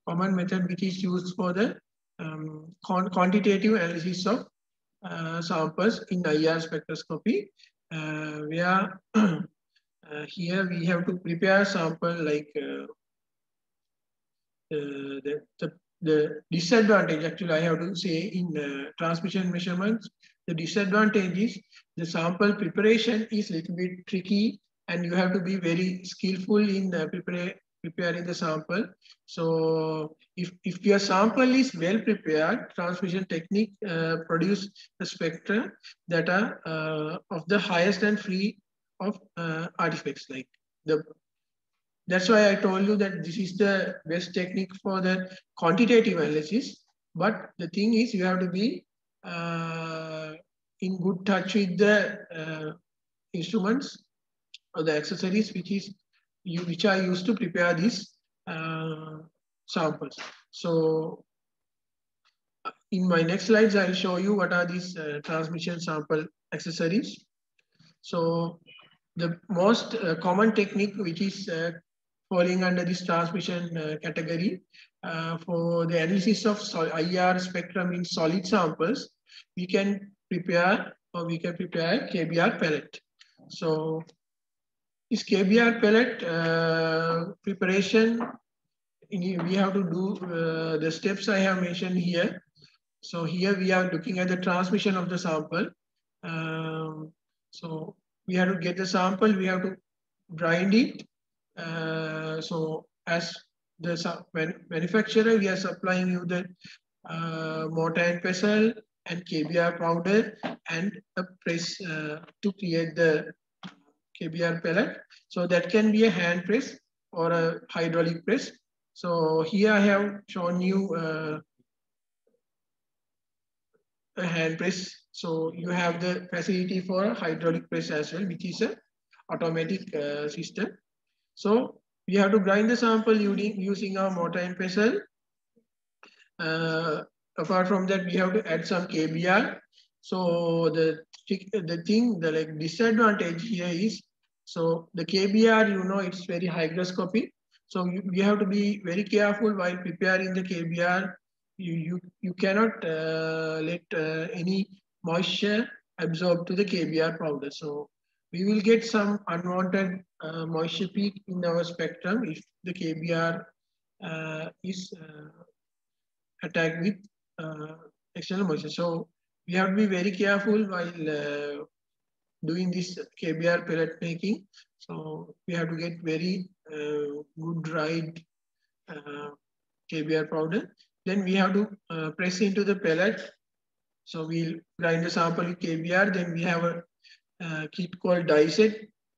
common method which is used for the quantitative analysis of samples in IR spectroscopy, where here we have to prepare sample like the disadvantage, actually I have to say in transmission measurements, the disadvantage is the sample preparation is a little bit tricky, and you have to be very skillful in preparing the sample. So if your sample is well prepared, transmission technique produce the spectra that are of the highest and free of artifacts. Like that's why I told you that this is the best technique for the quantitative analysis. But the thing is, you have to be in good touch with the instruments or the accessories which are used to prepare these samples. So in my next slides, I'll show you what are these transmission sample accessories. So the most common technique which is falling under this transmission category for the analysis of IR spectrum in solid samples, we can prepare KBR pellet. So this KBR pellet preparation, we have to do the steps I have mentioned here. So here we are looking at the transmission of the sample. So we have to get the sample, we have to grind it. So as the manufacturer, we are supplying you the mortar and pestle and KBR powder and a press to create the KBR pellet. So that can be a hand press or a hydraulic press. So here I have shown you a hand press. So you have the facility for a hydraulic press as well, which is a automatic system. So we have to grind the sample using our mortar and pestle. Apart from that, we have to add some KBR. So the disadvantage here is, so the KBR, it's very hygroscopic. So we have to be very careful while preparing the KBR. You cannot let any moisture absorb to the KBR powder. So we will get some unwanted moisture peak in our spectrum if the KBR is attacked with external moisture. So we have to be very careful while doing this KBR pellet making. So we have to get very good dried KBR powder. Then we have to press into the pellet. So we'll grind the sample with KBR. Then we have a kit called die set.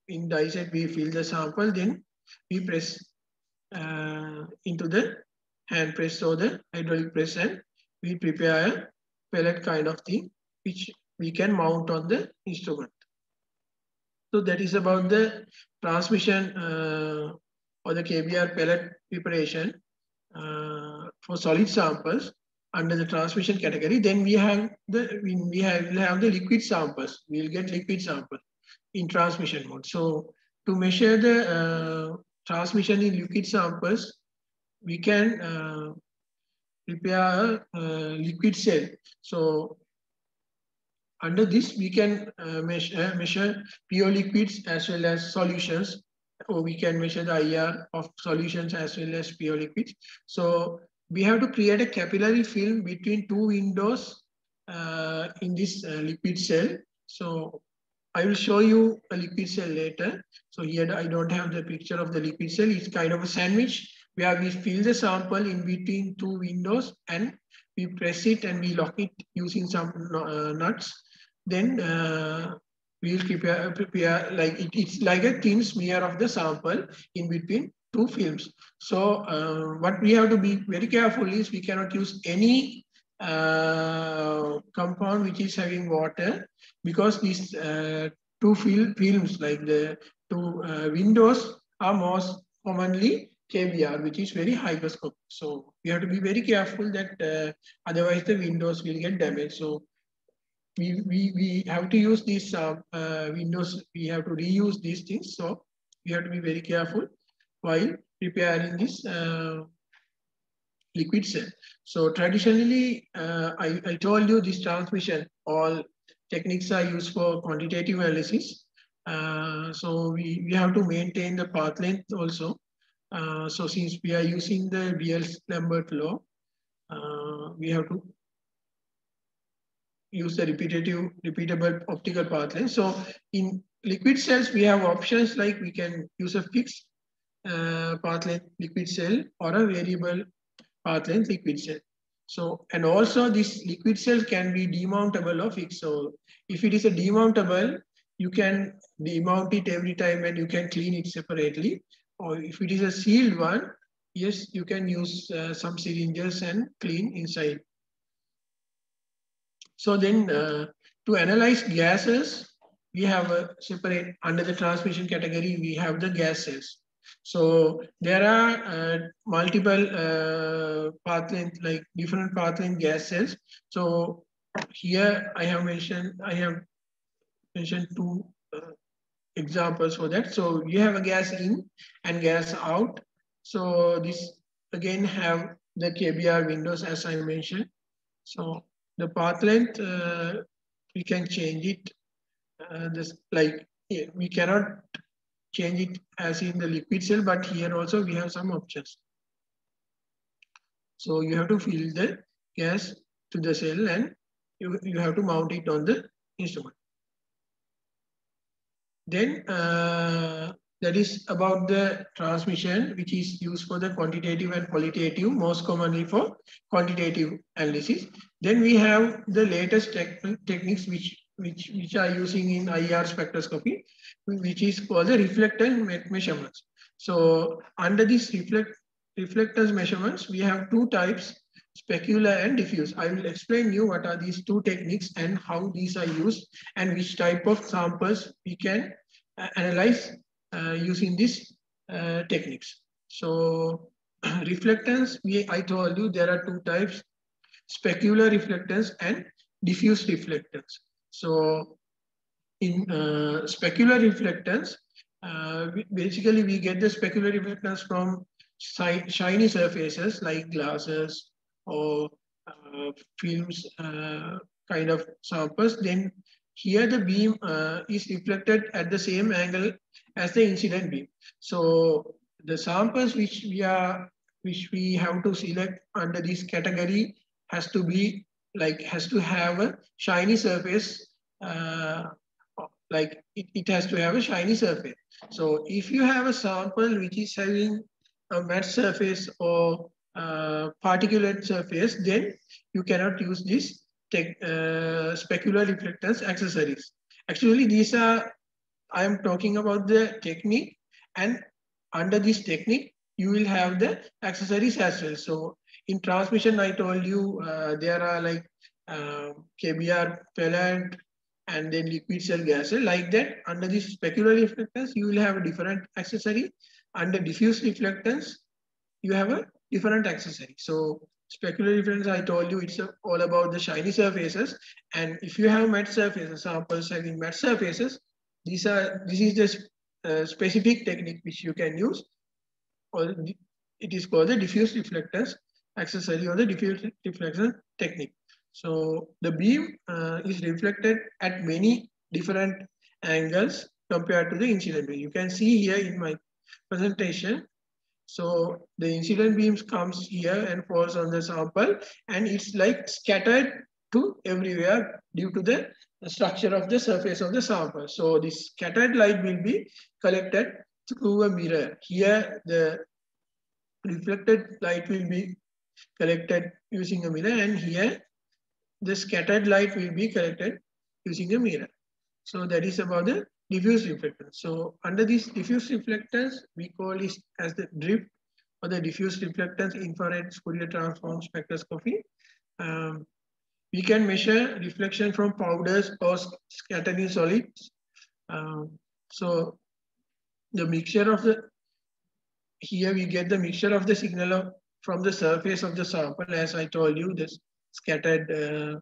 In die set, we fill the sample. Then we press into the hand press or the hydraulic press, and we prepare a pellet kind of thing, which we can mount on the instrument. So that is about the transmission or the KBR pellet preparation for solid samples under the transmission category. Then we have the liquid samples. We'll get liquid sample in transmission mode. So to measure the transmission in liquid samples, we can prepare a liquid cell. So under this, we can measure pure liquids as well as solutions, or we can measure the IR of solutions as well as pure liquids. So we have to create a capillary film between two windows in this liquid cell. So I will show you a liquid cell later. So here I don't have the picture of the liquid cell. It's kind of a sandwich where we fill the sample in between two windows and we press it and we lock it using some nuts. Then we'll prepare like it's like a thin smear of the sample in between two films. So what we have to be very careful is we cannot use any compound which is having water, because these two films, like the two windows, are most commonly KBR, which is very hygroscopic. So we have to be very careful that otherwise the windows will get damaged. So we have to use these windows, we have to reuse these things. So we have to be very careful while preparing this liquid cell. So traditionally, I told you this transmission, all techniques are used for quantitative analysis. So we have to maintain the path length also. So since we are using the Beer-Lambert law, we have to use the repeatable optical path length. So in liquid cells, we have options like we can use a fixed path length liquid cell or a variable path length liquid cell. So, and also this liquid cell can be demountable or fixed. So if it is a demountable, you can demount it every time and you can clean it separately. Or if it is a sealed one, yes, you can use some syringes and clean inside. So then to analyze gases, we have a separate, under the transmission category, we have the gas cells. So there are multiple path length, like different path length gas cells. So here I have mentioned two examples for that. So you have a gas in and gas out. So this again have the KBR windows as I mentioned. So the path length, we can change it. We cannot change it as in the liquid cell, but here also we have some options. So you have to fill the gas to the cell and you have to mount it on the instrument. Then that is about the transmission, which is used for the quantitative and qualitative, most commonly for quantitative analysis. Then we have the latest techniques which are using in IR spectroscopy, which is called the reflectance measurements. So under these reflectance measurements, we have two types, specular and diffuse. I will explain you what are these two techniques and how these are used and which type of samples we can analyze using these techniques. So reflectance, I told you there are two types, specular reflectance and diffuse reflectance. So in specular reflectance, basically we get the specular reflectance from shiny surfaces like glasses or films kind of samples. Then here the beam is reflected at the same angle as the incident beam. So the samples which we have to select under this category has to have a shiny surface, it has to have a shiny surface. So if you have a sample which is having a matte surface or particulate surface, then you cannot use this specular reflectance accessories. Actually, I am talking about the technique, and under this technique, you will have the accessories as well. So in transmission, I told you there are like KBR pellet and then liquid cell gas cell. Like that, under this specular reflectance, you will have a different accessory. Under diffuse reflectance, you have a different accessory. So specular reflectance, I told you, it's all about the shiny surfaces. And if you have matte surfaces, samples having matte surfaces, this is the specific technique which you can use, or it is called the diffuse reflectance accessory or the diffuse reflection technique. So the beam is reflected at many different angles compared to the incident beam. You can see here in my presentation. So the incident beams comes here and falls on the sample, and it's like scattered to everywhere due to the structure of the surface of the sample. So this scattered light will be collected through a mirror. Here the reflected light will be collected using a mirror, and here the scattered light will be collected using a mirror. So that is about the diffuse reflectance. So under this diffuse reflectance, we call this as the drift or the diffuse reflectance infrared Fourier transform spectroscopy. We can measure reflection from powders or scattering solids. So the mixture of here we get the mixture of the signal from the surface of the sample. As I told you, this scattered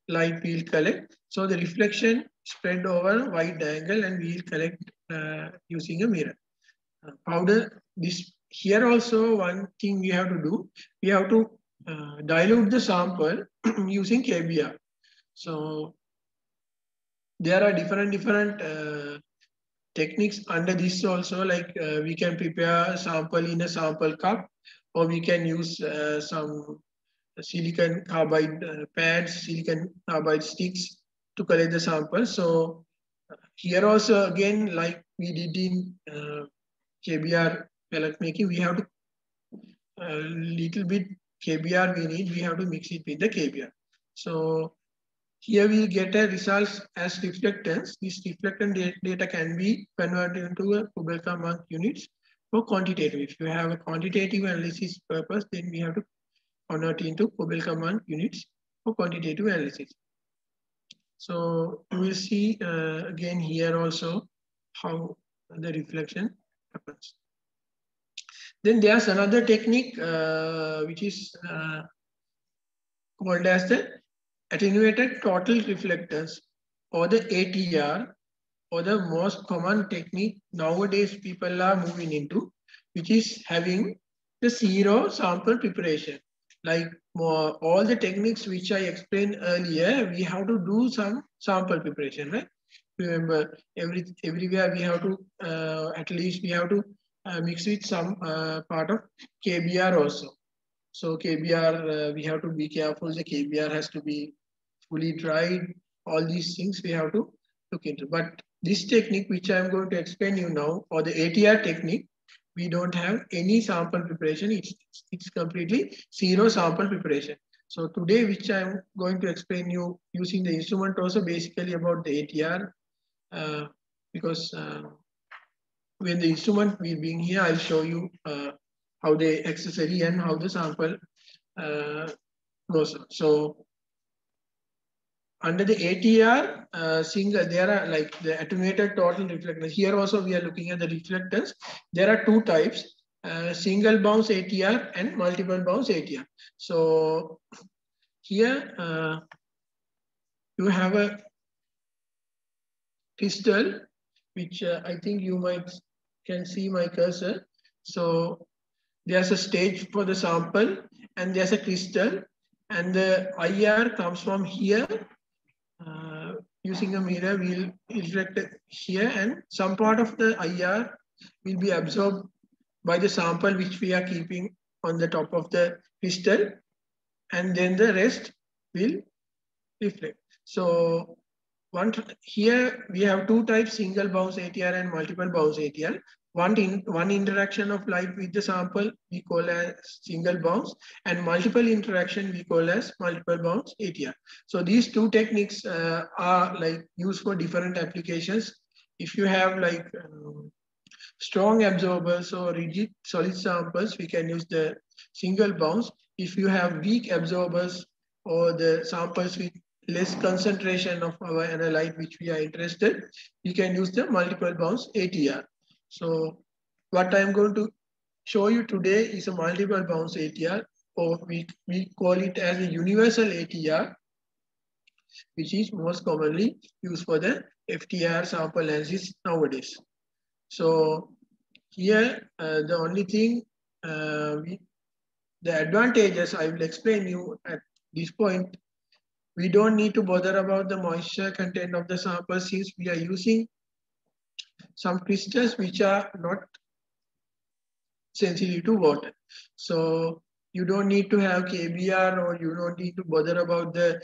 light will collect. So the reflection spread over a wide angle, and we will collect using a mirror. Powder, here also one thing we have to do, we have to dilute the sample using KBR. So there are different techniques under this also, like we can prepare a sample in a sample cup, or we can use some silicon carbide pads, silicon carbide sticks to collect the sample. So here also again, like we did in KBR pellet making, we have to little bit KBR we need, we have to mix it with the KBR. So here we get a results as reflectance. This reflectance data can be converted into a Kubelka-Monk units for quantitative. If you have a quantitative analysis purpose, then we have to convert into Kubelka-Monk units for quantitative analysis. So you will see again here also how the reflection happens. Then there's another technique which is called as the attenuated total reflectance, or the ATR, or the most common technique nowadays people are moving into, which is having the zero sample preparation. Like all the techniques which I explained earlier, we have to do some sample preparation, right? Remember, everywhere we have to, at least we have to mix with some part of KBR also. So KBR, we have to be careful. The KBR has to be fully dried. All these things we have to look into. But this technique, which I'm going to explain you now, or the ATR technique, we don't have any sample preparation. It's completely zero sample preparation. So today, which I'm going to explain you using the instrument also basically about the ATR, because when the instrument will be here, I'll show you how the accessory and how the sample goes. So under the ATR single, there are like the attenuated total reflectance. Here also we are looking at the reflectance. There are two types, single bounce ATR and multiple bounce ATR. So here you have a crystal, which I think you can see my cursor. So there's a stage for the sample and there's a crystal, and the IR comes from here. Using a mirror, we'll reflect it here, and some part of the IR will be absorbed by the sample which we are keeping on the top of the crystal, and then the rest will reflect. So here we have two types, single bounce ATR and multiple bounce ATR. One interaction of light with the sample we call as single bounce, and multiple interaction we call as multiple bounce ATR. So these two techniques are like used for different applications. If you have like strong absorbers or rigid solid samples, we can use the single bounce. If you have weak absorbers or the samples with less concentration of our analyte which we are interested, we can use the multiple bounce ATR. So what I'm going to show you today is a multiple bounce ATR, or we call it as a universal ATR, which is most commonly used for the FTIR sample analysis nowadays. So here, the only thing, the advantages I will explain you at this point. We don't need to bother about the moisture content of the sample, since we are using some crystals which are not sensitive to water. So you don't need to have KBR, or you don't need to bother about the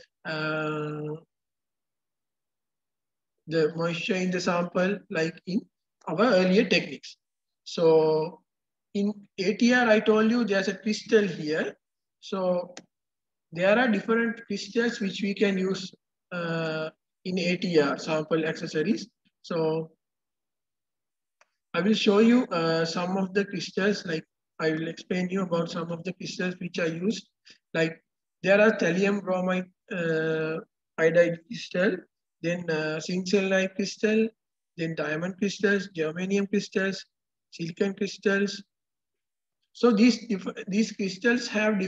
moisture in the sample like in our earlier techniques. So in ATR, I told you there's a crystal here. So there are different crystals which we can use in ATR sample accessories. So I will show you some of the crystals. Like I will explain you about some of the crystals which are used. Like there are thallium bromide iodide crystal, then zinc selenide crystal, then diamond crystals, germanium crystals, silicon crystals. So these crystals have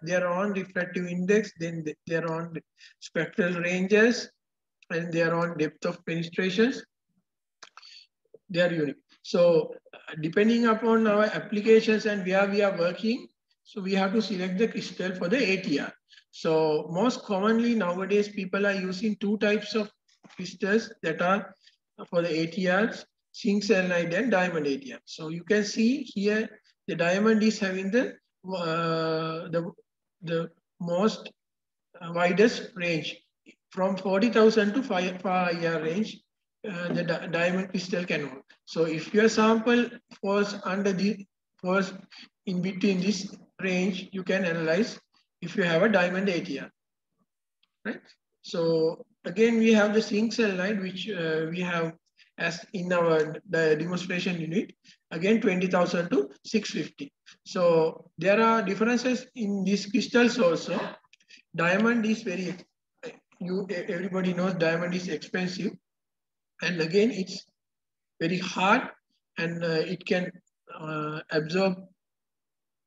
their own refractive index, then their own spectral ranges, and their own depth of penetrations. They are unique. So depending upon our applications and where we are working, so we have to select the crystal for the ATR. So most commonly nowadays people are using two types of crystals that are for the ATRs, zinc selenide and diamond ATR. So you can see here the diamond is having the most widest range from 40,000 to 5 IR range the diamond crystal can work. So if your sample falls in between this range, you can analyze if you have a diamond ATR, right? So again, we have the zinc selenide, which we have as in our demonstration unit, again 20,000 to 650. So there are differences in these crystals also. Diamond is very, everybody knows diamond is expensive. And again, it's very hard and it can absorb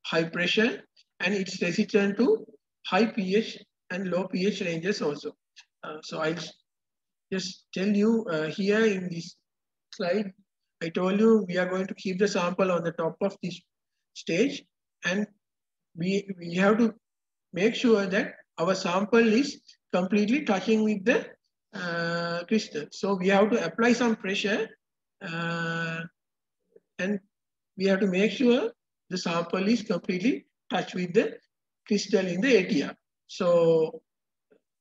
high pressure, and it's resistant to high pH and low pH ranges also. So I'll just tell you here in this slide, I told you we are going to keep the sample on the top of this stage, and we have to make sure that our sample is completely touching with the crystal. So we have to apply some pressure and we have to make sure the sample is completely touched with the crystal in the ATR. So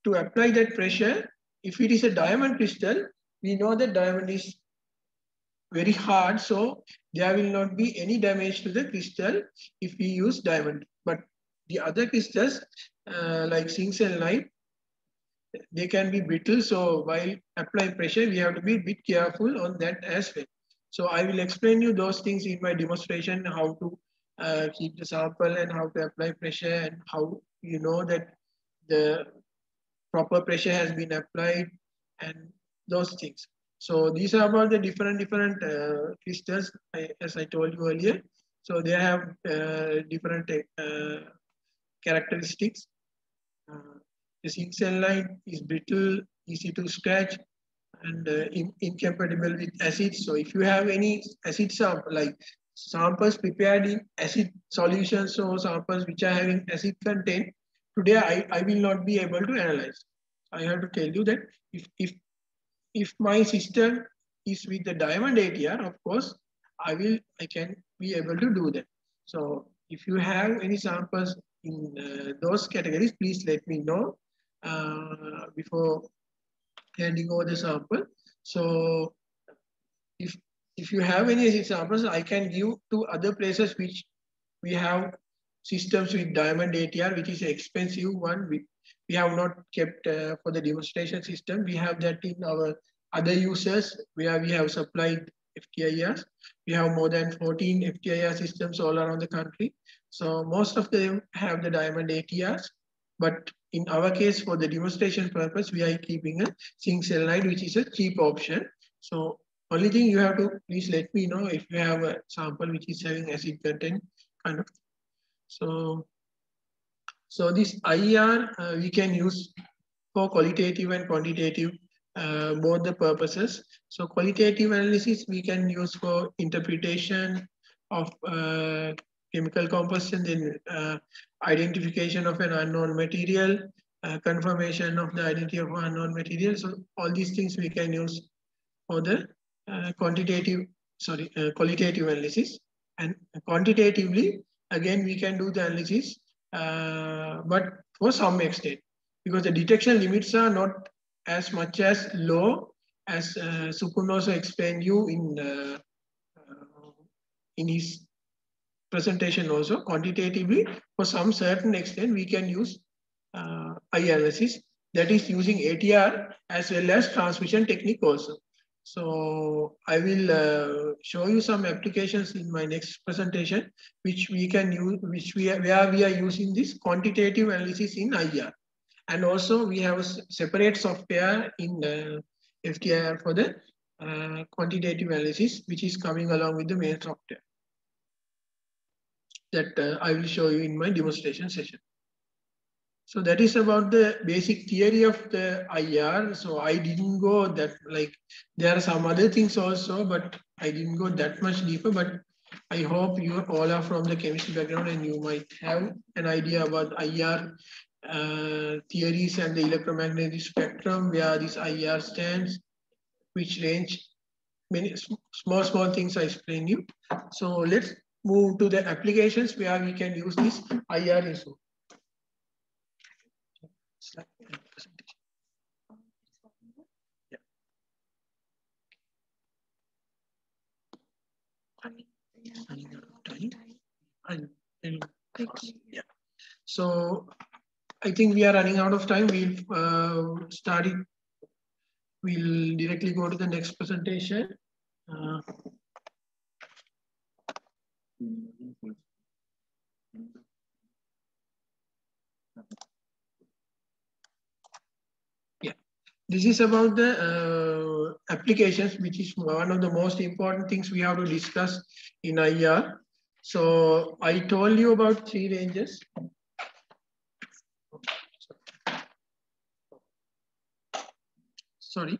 to apply that pressure, if it is a diamond crystal, we know that diamond is very hard, so there will not be any damage to the crystal if we use diamond. But the other crystals like zinc selenide, they can be brittle. So while applying pressure, we have to be a bit careful on that as well. So I will explain you those things in my demonstration, how to keep the sample and how to apply pressure and how you know that the proper pressure has been applied and those things. So these are about the different crystals, as I told you earlier. So they have different characteristics. The zinc selenide is brittle, easy to scratch, and incompatible with acids. So if you have any acid sample, like samples prepared in acid solutions or samples which are having acid content, today I will not be able to analyze. I have to tell you that if my system is with the diamond ATR, of course, I can be able to do that. So if you have any samples in those categories, please let me know before handing over the sample. So if you have any examples, I can give to other places which we have systems with diamond ATR, which is an expensive one. We have not kept for the demonstration system. We have that in our other users where we have supplied FTIRs. We have more than 14 FTIR systems all around the country. So most of them have the diamond ATRs, but in our case, for the demonstration purpose, we are keeping a zinc selenide, which is a cheap option. So only thing you have to please let me know if you have a sample which is having acid content kind of. So this IER we can use for qualitative and quantitative both the purposes. So qualitative analysis we can use for interpretation of chemical composition, then identification of an unknown material, confirmation of the identity of unknown material. So all these things we can use for the qualitative analysis. And quantitatively, again, we can do the analysis, but for some extent, because the detection limits are not as much as low as Sukun also explained you in his presentation also. Quantitatively, for some certain extent, we can use eye analysis, that is using ATR as well as transmission technique also. So I will show you some applications in my next presentation, which we can use, where we are using this quantitative analysis in IR. And also we have a separate software in FTIR for the quantitative analysis, which is coming along with the main software that I will show you in my demonstration session. So that is about the basic theory of the IR. So I didn't go that, like, there are some other things also, but I didn't go that much deeper. But I hope you all are from the chemistry background and you might have an idea about IR theories and the electromagnetic spectrum, where this IR stands, which range, many small things I explained you. So let's move to the applications where we can use this IR instrument. Yeah. Running out of time. Yeah. So I think we are running out of time. We'll start it. We'll directly go to the next presentation. Yeah, this is about the applications, which is one of the most important things we have to discuss in IR. So I told you about 3 ranges. Sorry.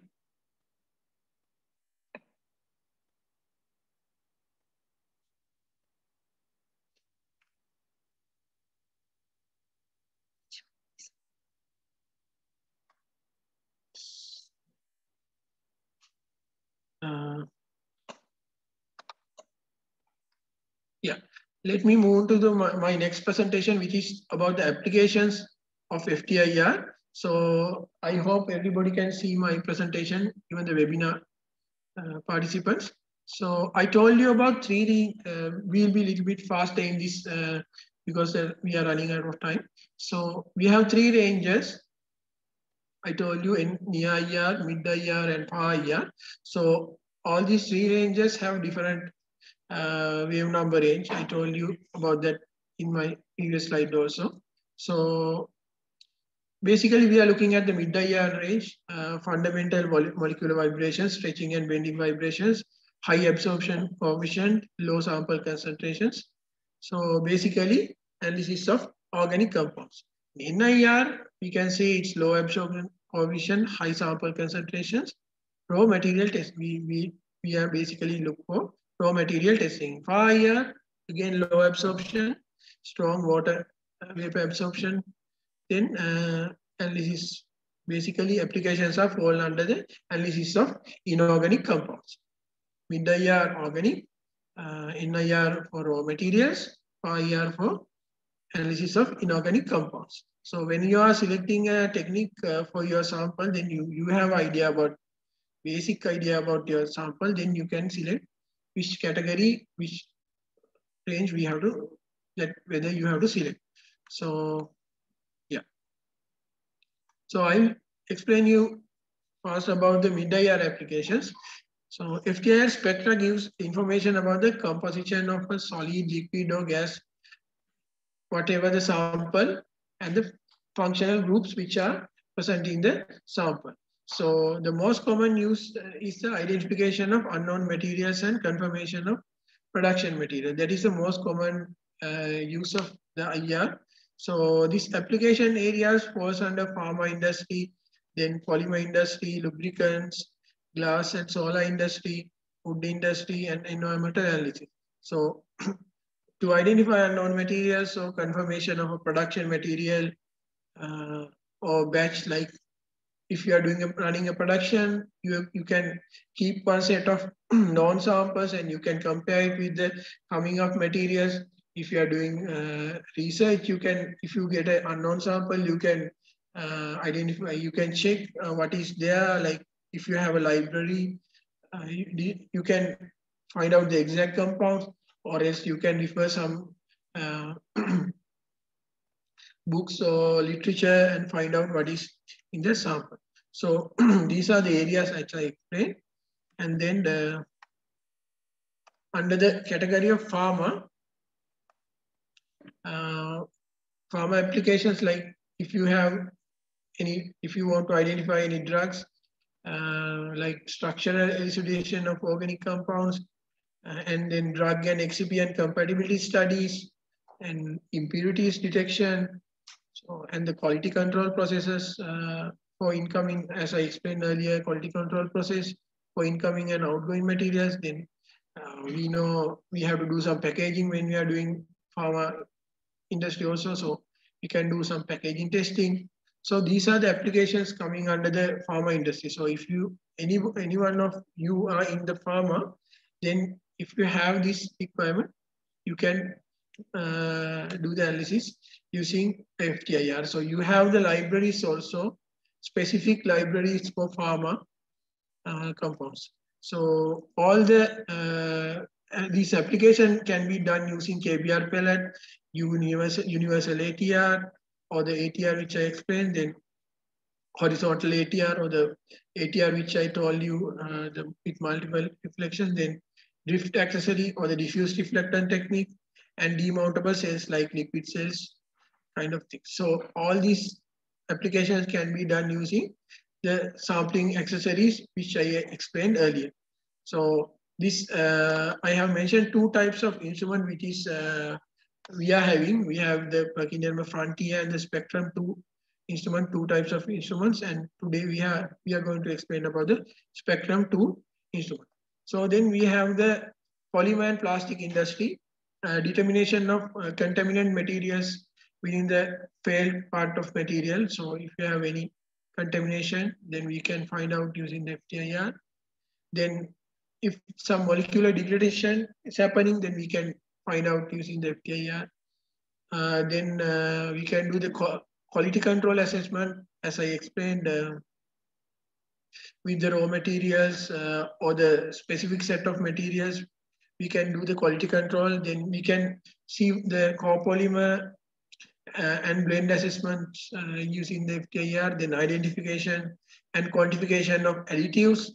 Yeah, let me move to my next presentation, which is about the applications of FTIR. So I hope everybody can see my presentation, even the webinar participants. So I told you about 3D. We'll be a little bit faster in this because we are running out of time. So we have 3 ranges. I told you in near IR, mid IR, and far IR. So all these 3 ranges have different wave number range. I told you about that in my previous slide also. So basically, we are looking at the mid-IR range, fundamental molecular vibrations, stretching and bending vibrations, high absorption coefficient, low sample concentrations. So basically, analysis of organic compounds. In NIR, we can say it's low absorption coefficient, high sample concentrations, raw material test. We are basically look for raw material testing. For IR, again, low absorption, strong water vapor absorption. Then analysis, basically applications are fall under the analysis of inorganic compounds. Mid-IR organic, NIR for raw materials, IR for analysis of inorganic compounds. So when you are selecting a technique for your sample, then you have basic idea about your sample, then you can select which category, which range we have to, whether you have to select. So yeah. So I'll explain you first about the mid-IR applications. So FTIR spectra gives information about the composition of a solid, liquid, or gas, whatever the sample, and the functional groups which are present in the sample. So the most common use is the identification of unknown materials and confirmation of production material. That is the most common use of the IR. So this application areas falls under pharma industry, then polymer industry, lubricants, glass and solar industry, food industry, and environmental analysis. So to identify unknown materials or confirmation of a production material or batch, like if you are running a production, you can keep one set of known samples and you can compare it with the coming of materials. If you are doing research, if you get an unknown sample, you can identify, you can check what is there. Like if you have a library, you can find out the exact compounds, or else you can refer some books or literature and find out what is in the sample. So these are the areas I explained. And then under the category of pharma applications, like if you want to identify any drugs, like structural elucidation of organic compounds, and then drug and excipient compatibility studies, and impurities detection, and the quality control processes for incoming, as I explained earlier, quality control process for incoming and outgoing materials. Then we know we have to do some packaging when we are doing pharma industry also, so we can do some packaging testing. So these are the applications coming under the pharma industry. So if any one of you are in the pharma, then if you have this requirement, you can do the analysis using FTIR. So you have the libraries also, specific libraries for pharma compounds. So all the this application can be done using KBR pellet, universal ATR, or the ATR which I explained, then horizontal ATR, or the ATR which I told you, with multiple reflections, then drift accessory or the diffuse reflectant technique, and demountable cells like liquid cells kind of thing. So all these applications can be done using the sampling accessories which I explained earlier. So this, I have mentioned two types of instrument which is we are having. We have the PerkinElmer Frontier and the Spectrum 2 instrument, two types of instruments. And today we are going to explain about the Spectrum 2 instrument. So then we have the polymer and plastic industry, determination of contaminant materials within the failed part of material. So if you have any contamination, then we can find out using the FTIR. Then if some molecular degradation is happening, then we can find out using the FTIR. Then we can do the quality control assessment, as I explained, with the raw materials or the specific set of materials. We can do the quality control. Then we can see the copolymer and blend assessments using the FTIR, then identification and quantification of additives,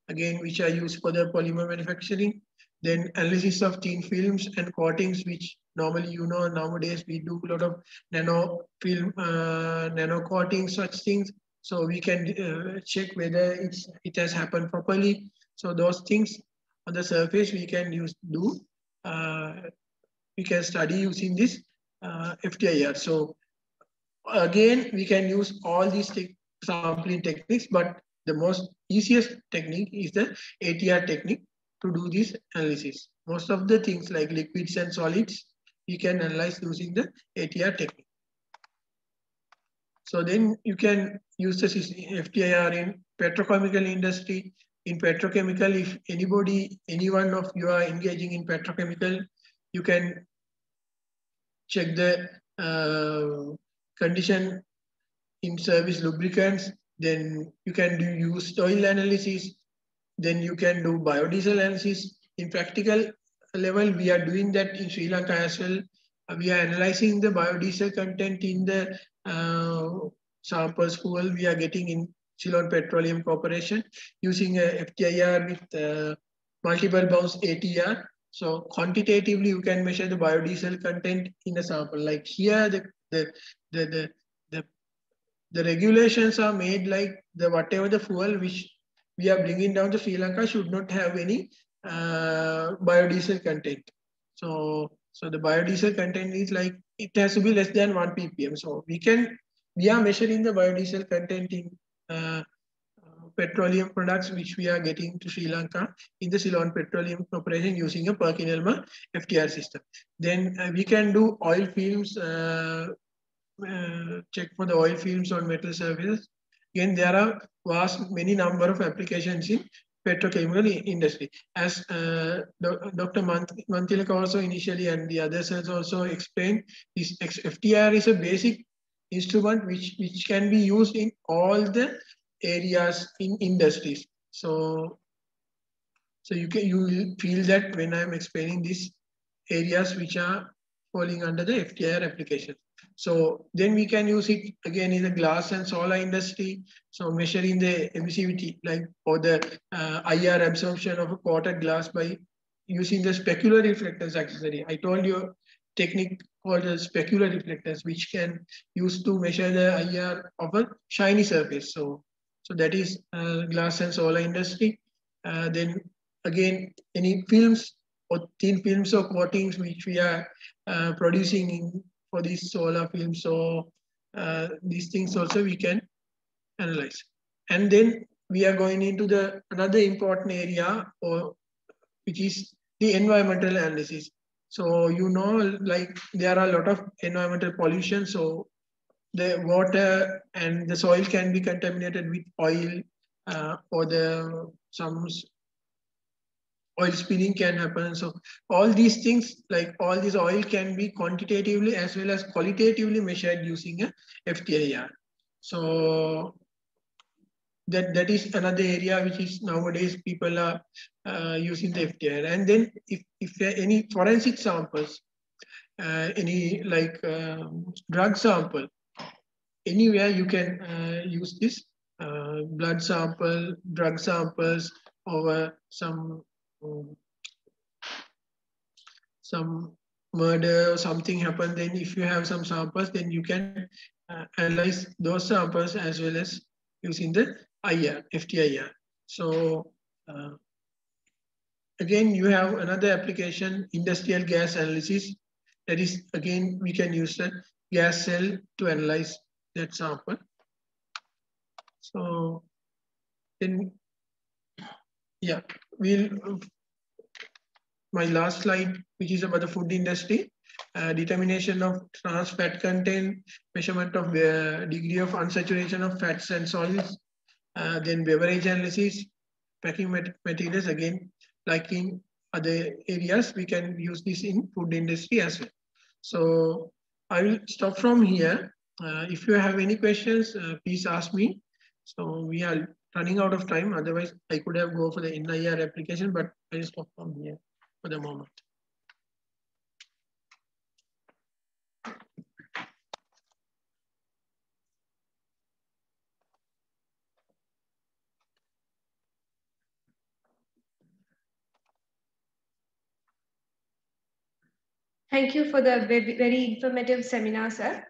again, which are used for the polymer manufacturing. Then analysis of thin films and coatings, which normally, nowadays we do a lot of nano film, nano coating, such things. So we can check whether it has happened properly. So those things on the surface we can we can study using this FTIR. So again, we can use all these sampling techniques, but the most easiest technique is the ATR technique to do this analysis. Most of the things like liquids and solids, we can analyze using the ATR technique. So then you can use the FTIR in petrochemical industry. In petrochemical, if any one of you are engaging in petrochemical, you can check the condition in service lubricants. Then you can do used oil analysis. Then you can do biodiesel analysis. In practical level, we are doing that in Sri Lanka as well. We are analyzing the biodiesel content in the samples fuel we are getting in Ceylon Petroleum Corporation using a FTIR with multiple bounce ATR. So quantitatively, you can measure the biodiesel content in a sample. Like here, the regulations are made like whatever the fuel which we are bringing down to Sri Lanka should not have any biodiesel content. So the biodiesel content is like, it has to be less than 1 ppm. So we are measuring the biodiesel content in petroleum products which we are getting to Sri Lanka in the Ceylon Petroleum Corporation using a PerkinElmer FTIR system. Then we can do oil films, check for the oil films on metal surfaces. Again, there are many number of applications in petrochemical industry. As Dr. Mantilaka also initially and the others has also explained, this FTIR is a basic instrument which can be used in all the areas in industries. So you will feel that when I'm explaining these areas which are falling under the FTIR application. So then we can use it again in the glass and solar industry. So measuring the emissivity, or the IR absorption of a coated glass by using the specular reflectors accessory. I told you technique called the specular reflectors, which can use to measure the IR of a shiny surface. So that is glass and solar industry. Then again, any films or thin films or coatings which we are producing for these solar films. So these things also we can analyze. And then we are going into another important area, which is the environmental analysis. So there are a lot of environmental pollution. So the water and the soil can be contaminated with oil, or some oil spilling can happen. So all these things, like all this oil, can be quantitatively as well as qualitatively measured using a FTIR. So that is another area which is nowadays people are using the FTIR. And then if there are any forensic samples, any like drug sample, anywhere you can use this blood sample, drug samples, or some murder or something happened. Then if you have some samples, then you can analyze those samples as well as using the IR, FTIR. So again, you have another application, industrial gas analysis. That is, again, we can use the gas cell to analyze that sample. So then, yeah, my last slide, which is about the food industry, determination of trans fat content, measurement of degree of unsaturation of fats and solids, then beverage analysis, packing materials, again, like in other areas, we can use this in food industry as well. So I will stop from here. If you have any questions, please ask me. So we are running out of time. Otherwise, I could have go for the NIR application, but I will stop from here for the moment. Thank you for the very informative seminar, sir.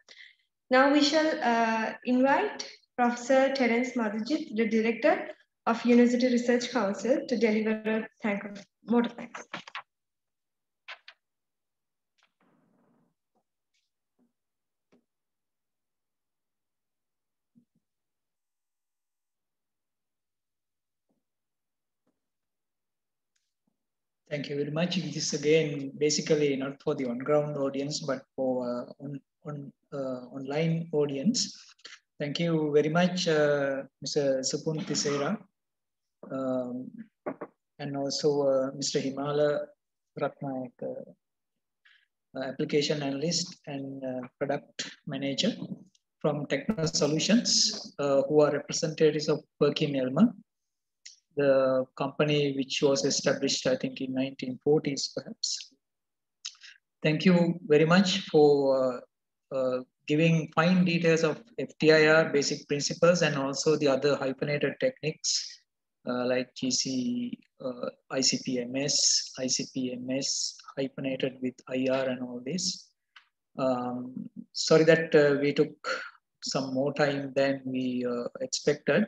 Now we shall invite Professor Terence Madhujit, the Director of University Research Council, to deliver a vote of thanks. Thank you very much. This is again basically not for the on-ground audience, but for online audience. Thank you very much, Mr. Supun Tisera, and also Mr. Himala Ratnayak, application analyst and product manager from Techno Solutions, who are representatives of PerkinElmer, the company which was established, I think, in 1940s, perhaps. Thank you very much for giving fine details of FTIR basic principles and also the other hyphenated techniques like GC, ICP-MS, ICP-MS, hyphenated with IR and all this. Sorry that we took some more time than we expected.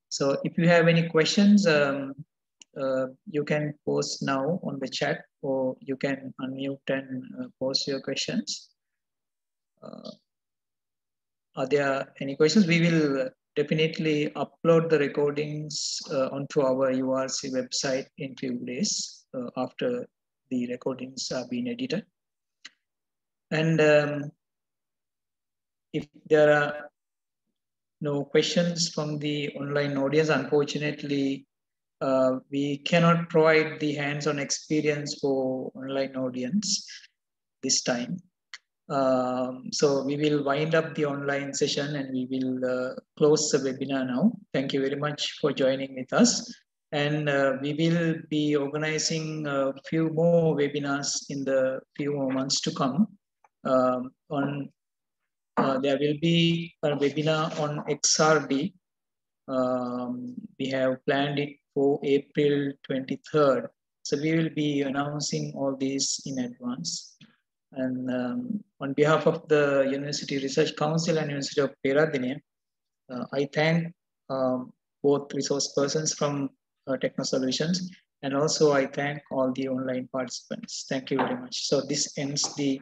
So if you have any questions, you can post now on the chat, or you can unmute and post your questions. Are there any questions? We will definitely upload the recordings onto our URC website in few days after the recordings are being edited. And if there are no questions from the online audience, unfortunately, we cannot provide the hands-on experience for online audience this time. So we will wind up the online session and we will close the webinar now. Thank you very much for joining with us. And we will be organizing a few more webinars in the few more months to come. There will be a webinar on XRD. We have planned it for April 23rd. So we will be announcing all these in advance. And on behalf of the University Research Council and University of Peradeniya, I thank both resource persons from Techno Solutions, and also I thank all the online participants. Thank you very much. So this ends the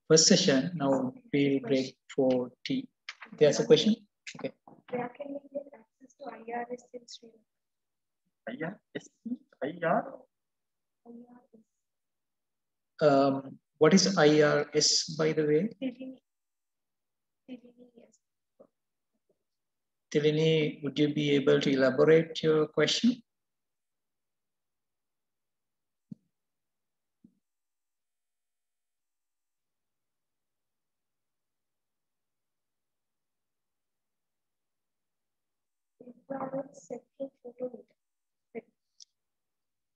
first session. Now we'll break for tea. There's a question? Okay. Where can we get access to IRS in Sri Lanka? What is IRS, by the way? Tilini, would you be able to elaborate your question?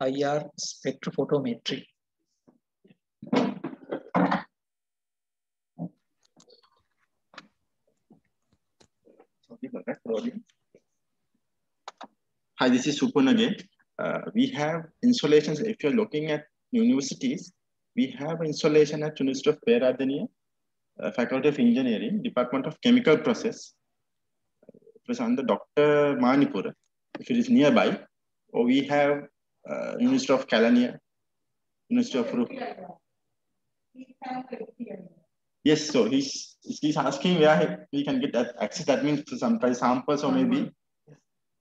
IR spectrophotometry. Hi, this is Supun again. We have installations. If you're looking at universities, we have installation at University of Peradeniya, Faculty of Engineering, Department of Chemical Process. It was under Dr. Manipura, if it is nearby. Or we have University of Kelaniya, University of Yes, so he's asking where we can get access. That means to some samples or maybe.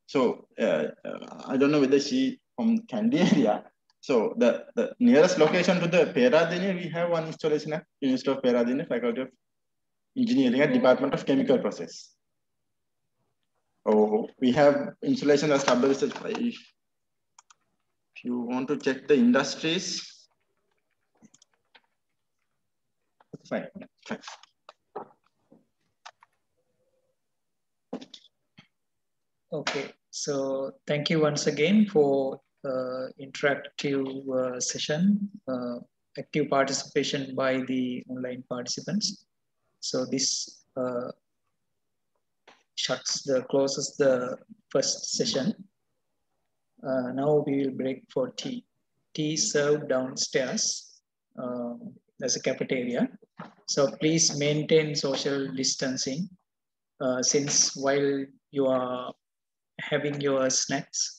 So I don't know whether she from Kandy area. So the nearest location to the Peradeniya, we have one installation at University of Peradeniya, Faculty of Engineering at Department of Chemical Process. Oh, we have installation established. If you want to check the industries, fine. Okay, so thank you once again for interactive session, active participation by the online participants. So this closes the first session. Now we will break for tea. Tea served downstairs. There's a cafeteria. So please maintain social distancing since while you are having your snacks,